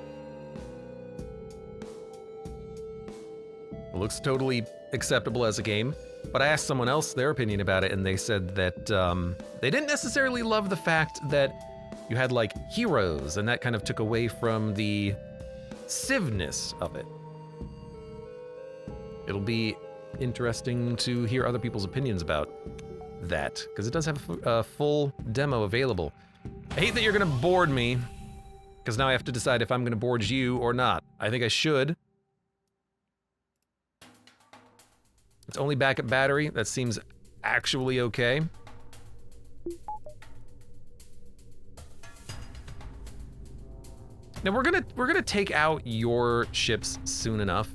It looks totally acceptable as a game, but I asked someone else their opinion about it, and they said that they didn't necessarily love the fact that you had like heroes, and that kind of took away from the Civ-ness of it. It'll be interesting to hear other people's opinions about that, because it does have a full demo available. I hate that you're gonna board me, because now I have to decide if I'm gonna board you or not. I think I should. It's only backup battery. That seems actually okay. Now we're gonna take out your ships soon enough.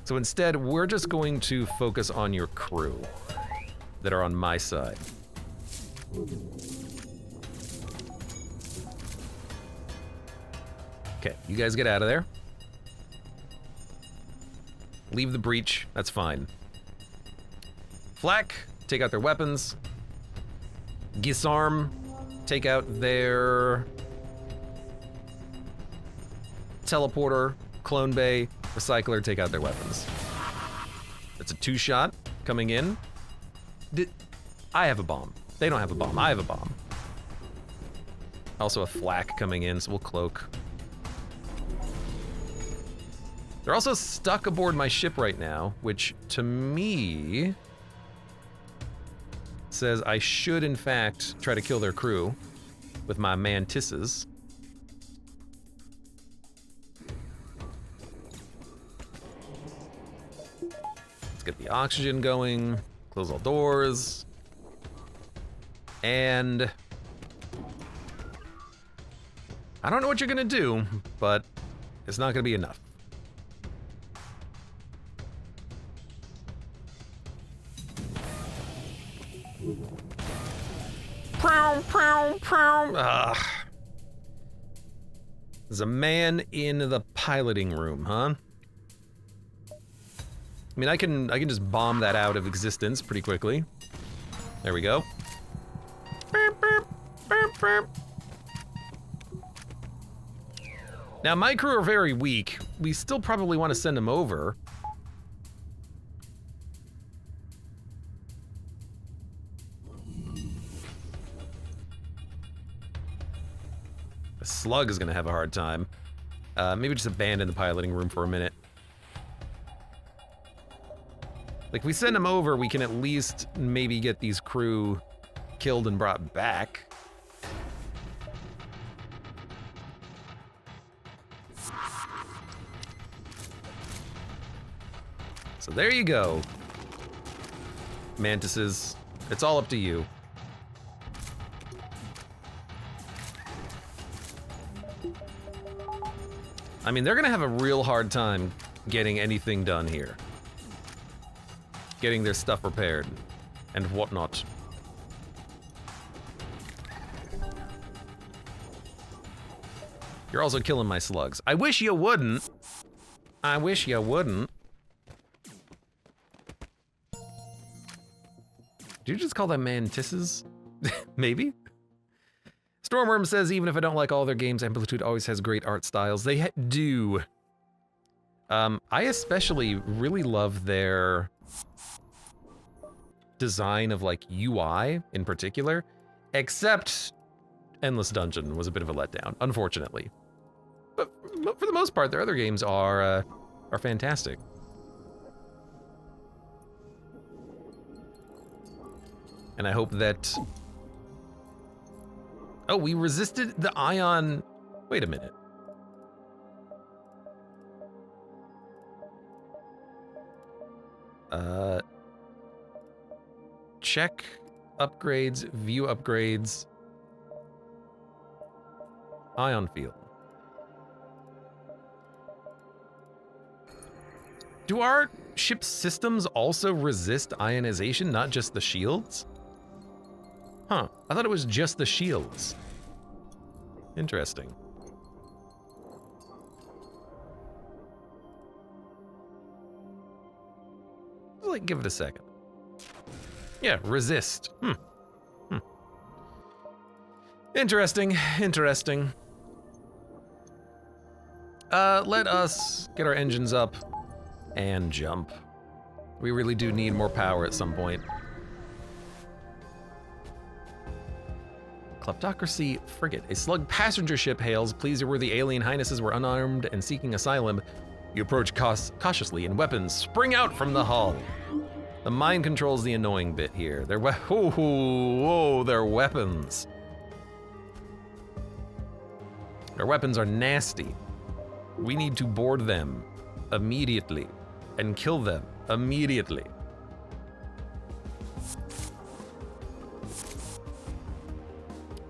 So instead, we're just going to focus on your crew that are on my side. Okay, you guys get out of there. Leave the breach, that's fine. Flak, take out their weapons. Gisarm, take out their teleporter. Clone bay, recycler, take out their weapons. That's a 2-shot coming in. I have a bomb. They don't have a bomb, I have a bomb. Also a flak coming in, so we'll cloak. They're also stuck aboard my ship right now, which to me says I should in fact try to kill their crew with my Mantises. Let's get the oxygen going, close all doors, and I don't know what you're gonna do, but it's not gonna be enough. There's a man in the piloting room, huh? I mean, I can just bomb that out of existence pretty quickly. There we go. Now, my crew are very weak. We still probably want to send them over. The slug is gonna have a hard time. Maybe just abandon the piloting room for a minute. Like, if we send them over, we can at least maybe get these crew killed and brought back. So there you go. Mantises, it's all up to you. I mean, they're gonna have a real hard time getting anything done here. Getting their stuff repaired and whatnot. You're also killing my slugs. I wish you wouldn't. I wish you wouldn't. Did you just call them Mantises? Maybe? Stormworm says, even if I don't like all their games, Amplitude always has great art styles. They do. I especially really love their design of like UI in particular, except Endless Dungeon was a bit of a letdown, unfortunately. But for the most part, their other games are fantastic. And I hope that... Oh, we resisted the ion... Wait a minute. Check upgrades, view upgrades. Ion field. Do our ship systems also resist ionization, not just the shields? Huh, I thought it was just the shields. Interesting. Like, give it a second. Yeah, resist. Interesting, interesting. Let us get our engines up and jump. We really do need more power at some point. Kleptocracy frigate. A slug passenger ship hails. Please, your worthy alien highnesses were unarmed and seeking asylum. You approach cautiously and weapons spring out from the hull. The mind control's the annoying bit here. Their their weapons. Their weapons are nasty. We need to board them immediately and kill them immediately.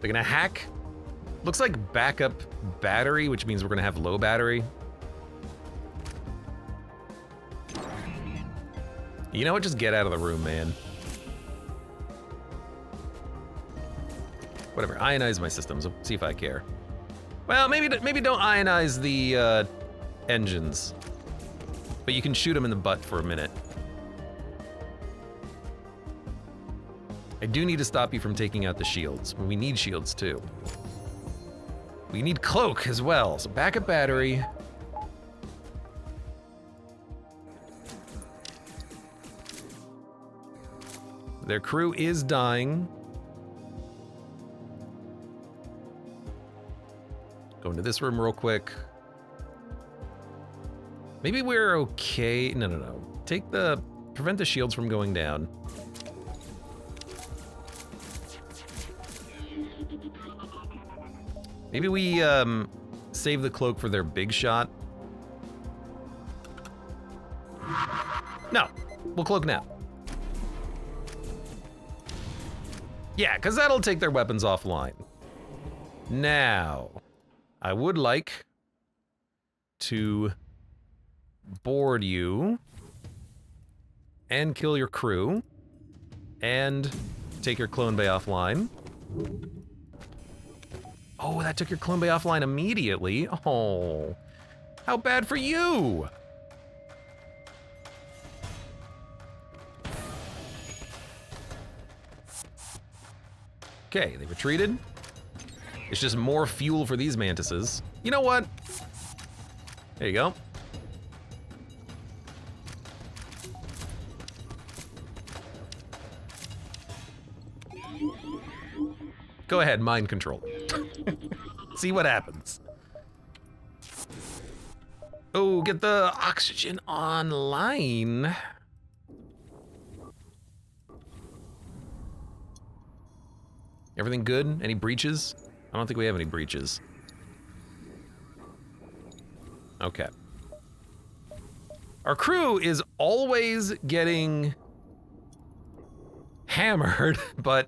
They're gonna hack. Looks like backup battery, which means we're gonna have low battery. You know what? Just get out of the room, man. Whatever. Ionize my systems. We'll see if I care. Well, maybe don't ionize the engines, but you can shoot them in the butt for a minute. I do need to stop you from taking out the shields. We need shields too. We need cloak as well. So backup battery. Their crew is dying. Go into this room real quick. Maybe we're okay. No. Prevent the shields from going down. Maybe we save the cloak for their big shot. No, we'll cloak now. Yeah, because that'll take their weapons offline. Now, I would like to board you and kill your crew and take your clone bay offline. Oh, that took your clone bay offline immediately. Oh, how bad for you? Okay, they retreated. It's just more fuel for these mantises. You know what? There you go. Go ahead, mind control. See what happens. Oh, get the oxygen online. Everything good? Any breaches? I don't think we have any breaches. Okay. Our crew is always getting hammered, but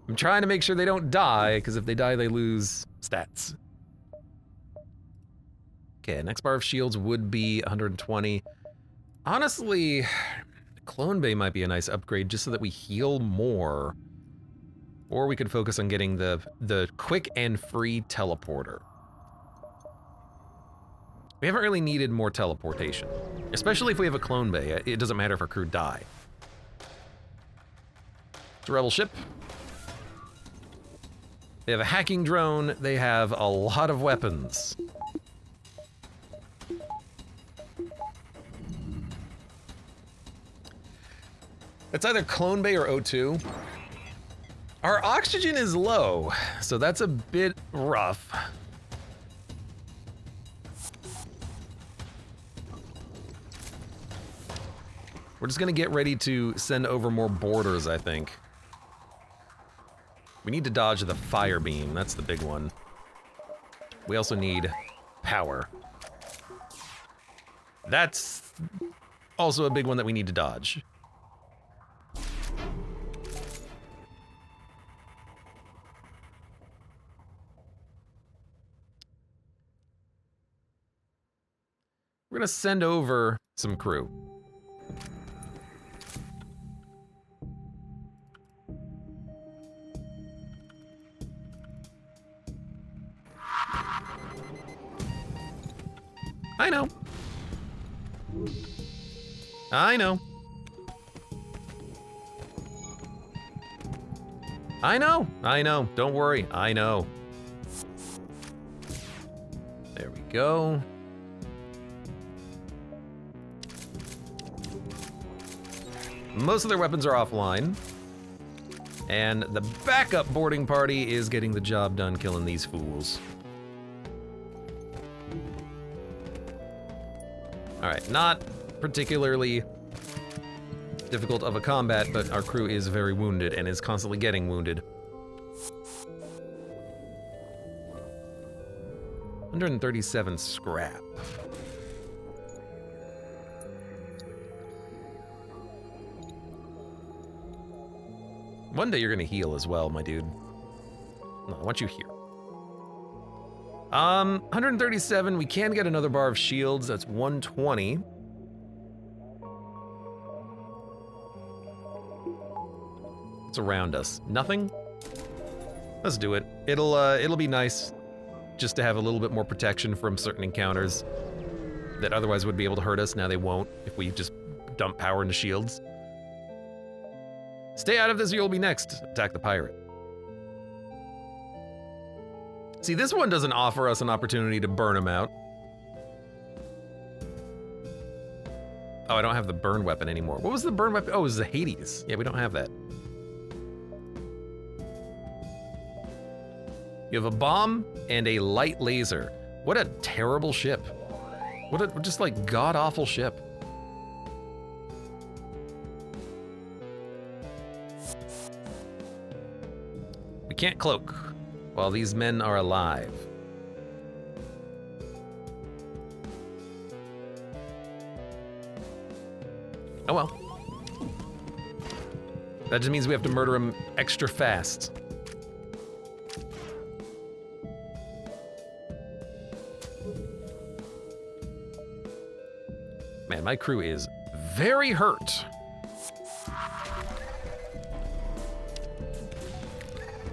I'm trying to make sure they don't die, because if they die, they lose stats. Okay, next bar of shields would be 120. Honestly, Clone Bay might be a nice upgrade just so that we heal more. Or we could focus on getting the quick and free teleporter. We haven't really needed more teleportation, especially if we have a Clone Bay. It doesn't matter if our crew die. It's a rebel ship. They have a hacking drone. They have a lot of weapons. It's either Clone Bay or O2. Our oxygen is low, so that's a bit rough. We're just gonna get ready to send over more boarders, I think. We need to dodge the fire beam, that's the big one. We also need power. That's also a big one that we need to dodge. We're gonna send over some crew. I know. I know. I know. I know. Don't worry. I know. There we go. Most of their weapons are offline. And the backup boarding party is getting the job done killing these fools. Alright, not particularly difficult of a combat, but our crew is very wounded and is constantly getting wounded. 137 scrap. One day you're gonna heal as well, my dude. No, I want you here. 137, we can get another bar of shields, that's 120. What's around us? Nothing? Let's do it. It'll be nice just to have a little bit more protection from certain encounters that otherwise would be able to hurt us. Now they won't if we just dump power into shields. Stay out of this or you'll be next. Attack the pirate. See, this one doesn't offer us an opportunity to burn him out. Oh, I don't have the burn weapon anymore. What was the burn weapon? Oh, it was the Hades. Yeah, we don't have that. You have a bomb and a light laser. What a terrible ship. What a just like god-awful ship. We can't cloak while these men are alive. Oh well. That just means we have to murder him extra fast. Man, my crew is very hurt.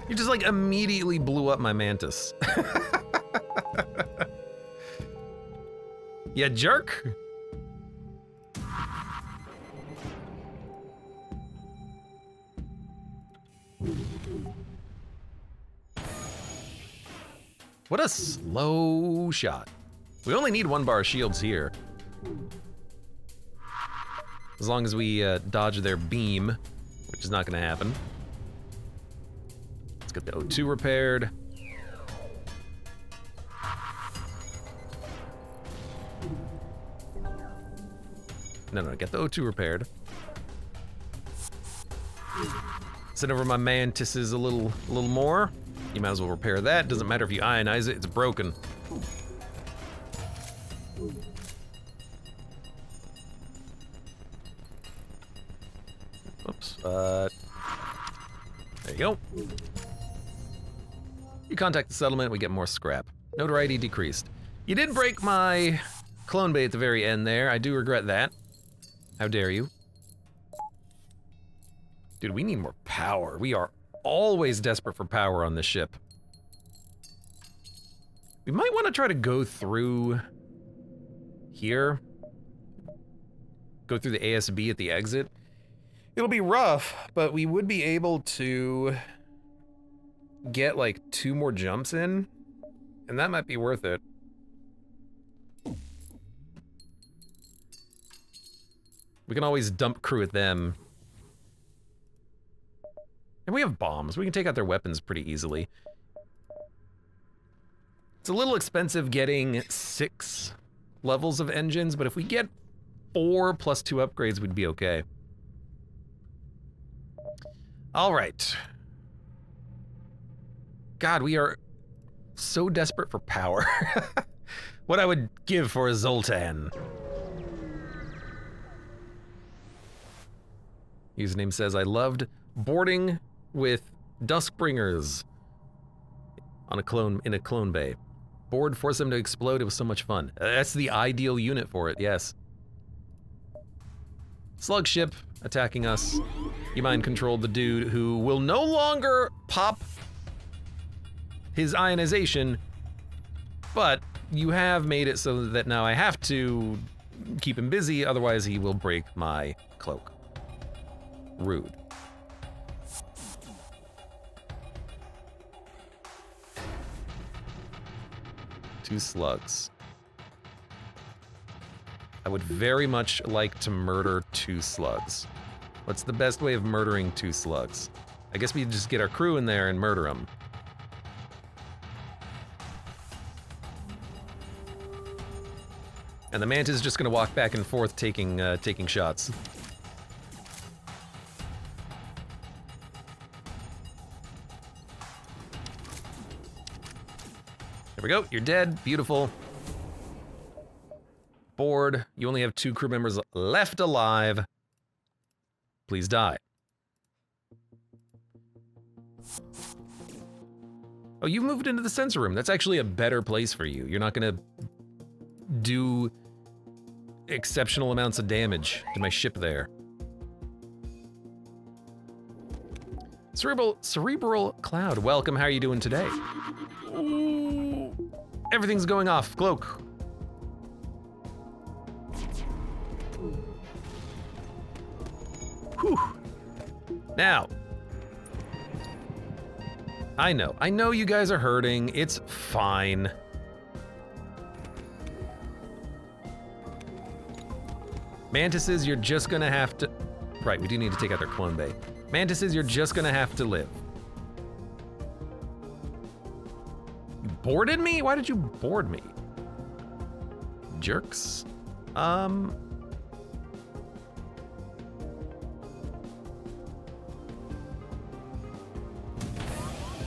You just like immediately blew up my mantis. You jerk. What a slow shot. We only need one bar of shields here. As long as we dodge their beam, which is not gonna happen. Let's get the O2 repaired. No, get the O2 repaired. Send over my mantises a little more. You might as well repair that. Doesn't matter if you ionize it, it's broken. Oops, there you go. You contact the settlement, we get more scrap. Notoriety decreased. You did break my clone bay at the very end there. I do regret that. How dare you? Dude, we need more power. We are always desperate for power on this ship. We might want to try to go through here. Go through the ASB at the exit. It'll be rough, but we would be able to get like 2 more jumps in, and that might be worth it. We can always dump crew at them. And we have bombs. We can take out their weapons pretty easily. It's a little expensive getting 6 levels of engines, but if we get 4 plus 2 upgrades, we'd be okay. All right. God, we are so desperate for power. What I would give for a Zoltan. Username says, I loved boarding with Duskbringers on a clone, in a clone bay. Board, force them to explode, it was so much fun. That's the ideal unit for it, yes. Slug ship attacking us. You mind controlled the dude who will no longer pop his ionization, but you have made it so that now I have to keep him busy, otherwise he will break my cloak. Rude. Two slugs. I would very much like to murder 2 slugs. What's the best way of murdering 2 slugs? I guess we just get our crew in there and murder them. And the Mantis is just gonna walk back and forth taking shots. There we go, you're dead, beautiful. Board, you only have 2 crew members left alive. Please die. Oh, you moved into the sensor room. That's actually a better place for you. You're not gonna do exceptional amounts of damage to my ship there. Cerebral Cloud, welcome, how are you doing today? Ooh, everything's going off, cloak. Whew. Now, I know you guys are hurting, it's fine. Mantises, you're just gonna have to... Right, we do need to take out their clone bay. Mantises, you're just gonna have to live. You boarded me? Why did you board me? Jerks.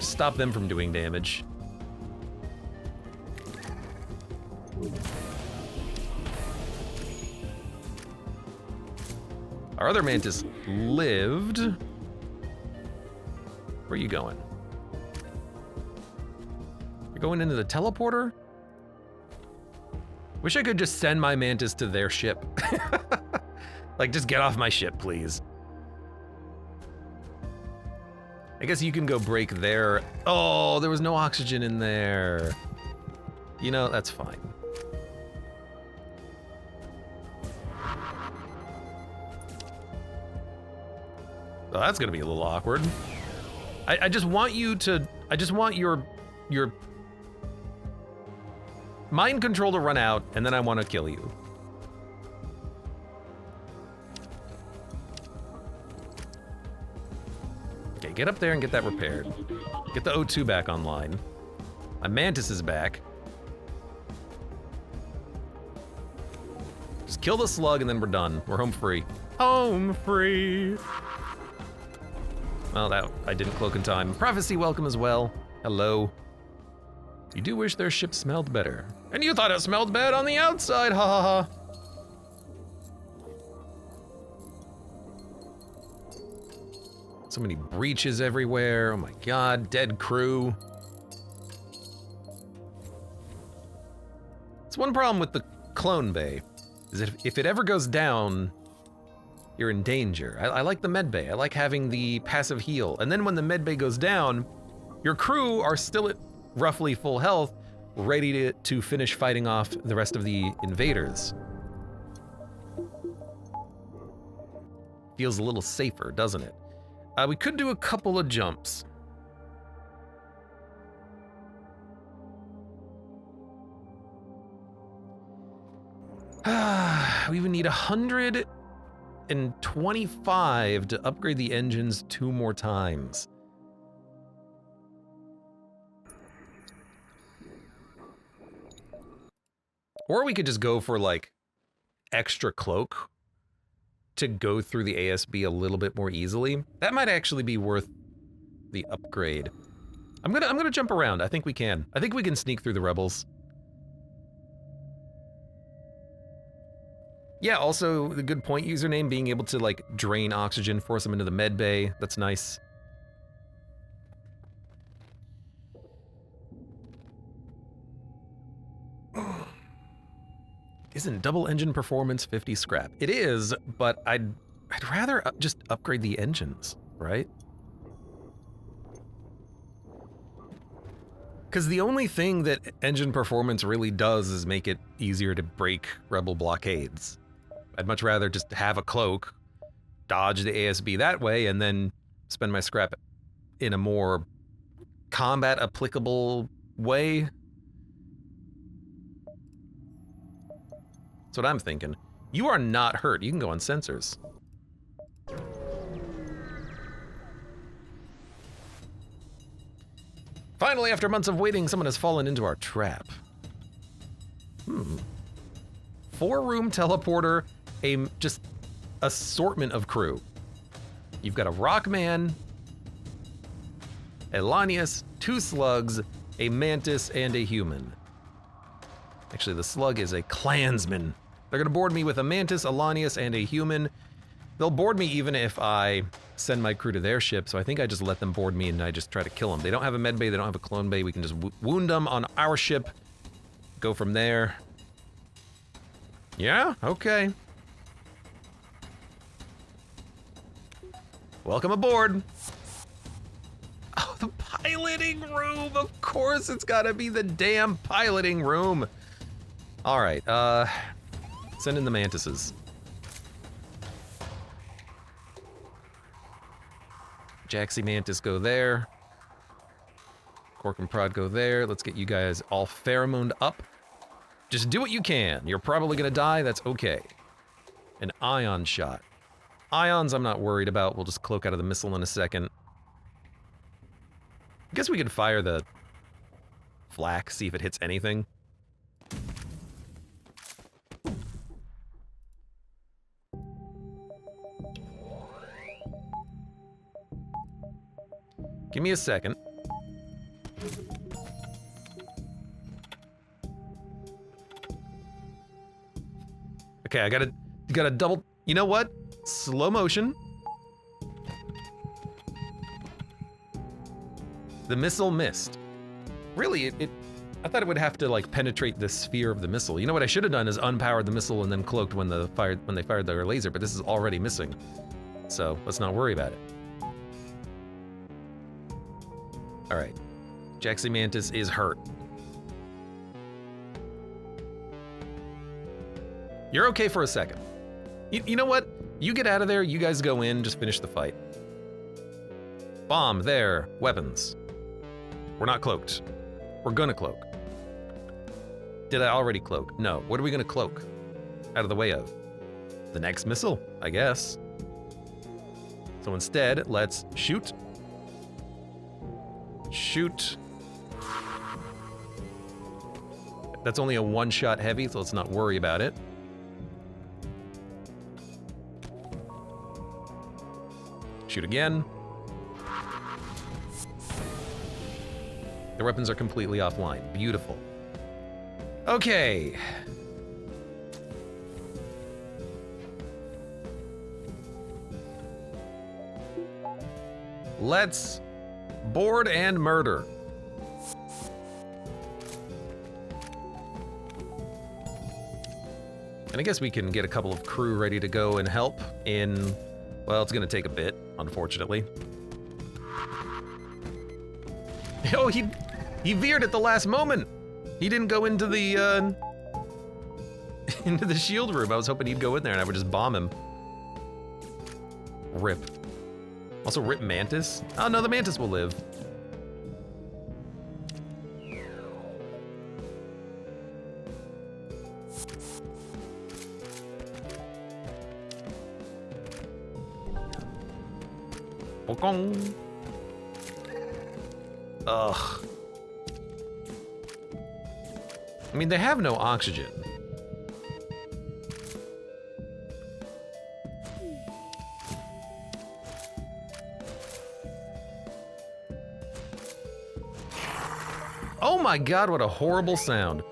Stop them from doing damage. Our other Mantis lived. Where are you going? You're going into the teleporter? Wish I could just send my Mantis to their ship. Like, just get off my ship, please. I guess you can go break their... Oh, there was no oxygen in there. You know, that's fine. Oh, that's gonna be a little awkward. I just want you to... I just want your mind control to run out, and then I want to kill you. Okay, get up there and get that repaired. Get the O2 back online. My Mantis is back. Just kill the slug and then we're done. We're home free. Home free! Well, that I didn't cloak in time. Prophecy, welcome as well. Hello. You do wish their ship smelled better. And you thought it smelled bad on the outside, ha ha ha. So many breaches everywhere, oh my god, dead crew. It's one problem with the clone bay, is that if it ever goes down, you're in danger. I like the med bay. I like having the passive heal. And then when the med bay goes down, your crew are still at roughly full health, ready to finish fighting off the rest of the invaders. Feels a little safer, doesn't it? We could do a couple of jumps. We would need 125 to upgrade the engines 2 more times. Or we could just go for like extra cloak to go through the ASB a little bit more easily. That might actually be worth the upgrade. I'm gonna jump around. I think we can. I think we can sneak through the rebels. Yeah, also the good point username, being able to like drain oxygen, force them into the med bay. That's nice. Isn't double engine performance 50 scrap? It is, but I'd rather just upgrade the engines, right? Because the only thing that engine performance really does is make it easier to break rebel blockades. I'd much rather just have a cloak, dodge the ASB that way, and then spend my scrap in a more combat applicable way. That's what I'm thinking. You are not hurt. You can go on sensors. Finally, after months of waiting, someone has fallen into our trap. 4-room teleporter, just assortment of crew. You've got a Rockman, Elanius, 2 slugs, a mantis, and a human. Actually, the slug is a clansman. They're gonna board me with a mantis, Elanius, and a human. They'll board me even if I send my crew to their ship, so I think I just let them board me and I just try to kill them. They don't have a med bay, they don't have a clone bay, we can just wound them on our ship, go from there. Yeah, okay. Welcome aboard. Oh, the piloting room, of course it's gotta be the damn piloting room. All right, send in the mantises. Jaxi Mantis go there. Cork and Prod go there. Let's get you guys all pheromoned up. Just do what you can. You're probably gonna die, that's okay. An ion shot. Ions I'm not worried about. We'll just cloak out of the missile in a second. I guess we could fire the flak, see if it hits anything. Give me a second. Okay, I gotta double, you know what? Slow motion. The missile missed. Really, I thought it would have to like penetrate the sphere of the missile. You know what I should have done is unpowered the missile and then cloaked when they fired their laser, but this is already missing. So let's not worry about it. All right, Jaxi Mantis is hurt. You're okay for a second. You know what? You get out of there, you guys go in, just finish the fight. Bomb, there, weapons. We're not cloaked. We're gonna cloak. Did I already cloak? No, what are we gonna cloak? Out of the way of? The next missile, I guess. So instead, let's shoot. Shoot. That's only a 1-shot heavy, so let's not worry about it. Shoot again. The weapons are completely offline. Beautiful. Okay. Let's board and murder. And I guess we can get a couple of crew ready to go and help in, well, it's gonna take a bit, unfortunately. Oh, he veered at the last moment. He didn't go into the into the shield room. I was hoping he'd go in there and I would just bomb him. Rip. Also rip Mantis. Oh no, the Mantis will live. Ugh. I mean, they have no oxygen. Oh my god, what a horrible sound.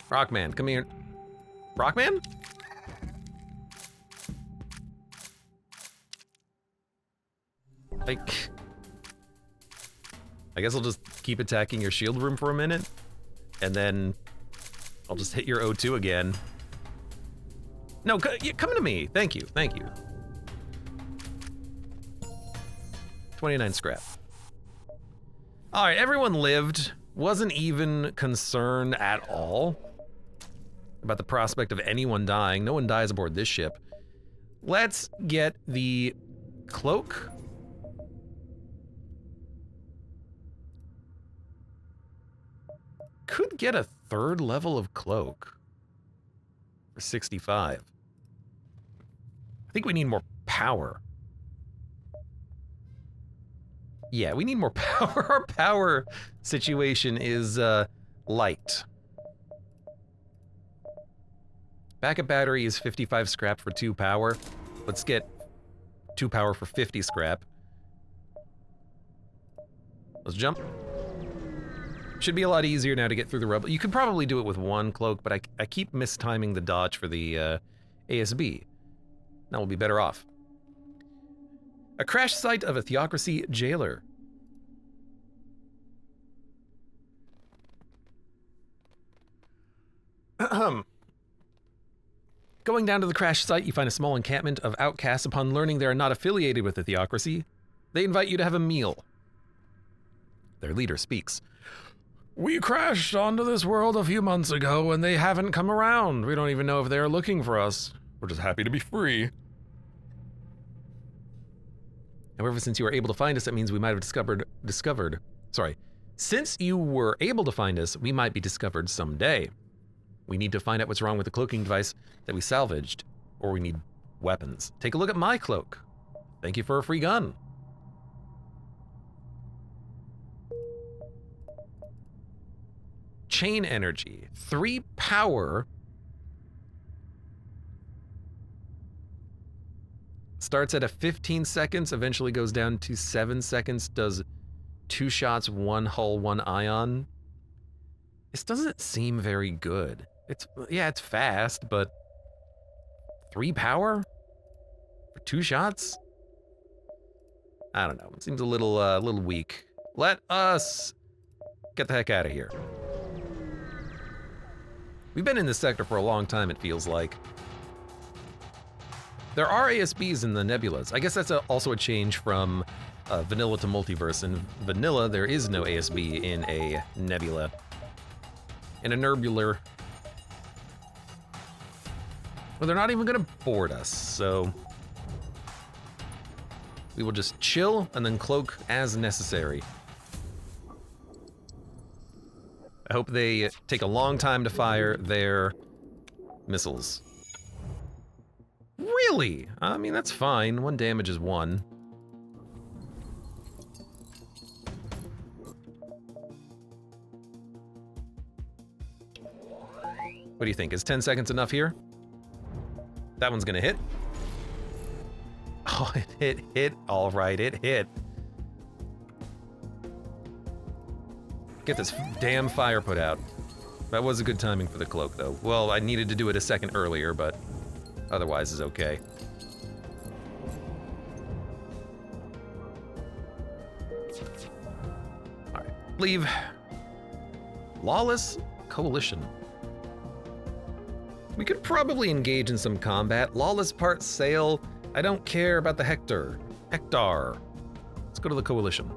Rockman, come here. Rockman? Like, I guess I'll just keep attacking your shield room for a minute, and then I'll just hit your O2 again. No, come to me. Thank you, thank you. 29 scrap. All right, everyone lived. Wasn't even concerned at all about the prospect of anyone dying. No one dies aboard this ship. Let's get the cloak. Could get a 3rd level of cloak for 65. I think we need more power. Yeah, we need more power. Our power situation is light. Backup battery is 55 scrap for 2 power. Let's get 2 power for 50 scrap. Let's jump. Should be a lot easier now to get through the rubble. You could probably do it with 1 cloak, but I keep mistiming the dodge for the ASB. Now we'll be better off. A crash site of a Theocracy jailer. Going down to the crash site, you find a small encampment of outcasts. Upon learning they are not affiliated with the Theocracy, they invite you to have a meal. Their leader speaks. We crashed onto this world a few months ago and they haven't come around. We don't even know if they're looking for us. We're just happy to be free. However, since you were able to find us, that means we might have Since you were able to find us, we might be discovered someday. We need to find out what's wrong with the cloaking device that we salvaged, or we need weapons. Take a look at my cloak. Thank you for a free gun. Chain energy, 3 power. Starts at a 15 seconds, eventually goes down to 7 seconds, does 2 shots, 1 hull, 1 ion. This doesn't seem very good. It's fast, but 3 power for 2 shots? I don't know, it seems a little weak. Let us get the heck out of here. We've been in this sector for a long time, it feels like. There are ASBs in the nebulas. I guess that's also a change from vanilla to multiverse. In vanilla, there is no ASB in a nebula. In a nerbular. Well, they're not even gonna board us, so we will just chill and then cloak as necessary. I hope they take a long time to fire their missiles. Really? I mean, that's fine. 1 damage is 1. What do you think? Is 10 seconds enough here? That one's gonna hit. Oh, it hit. All right, it hit. Get this damn fire put out. That was a good timing for the cloak, though. Well, I needed to do it a second earlier, but otherwise is okay. All right, leave. Lawless Coalition. We could probably engage in some combat. Lawless part sail. I don't care about the Hector. Let's go to the Coalition.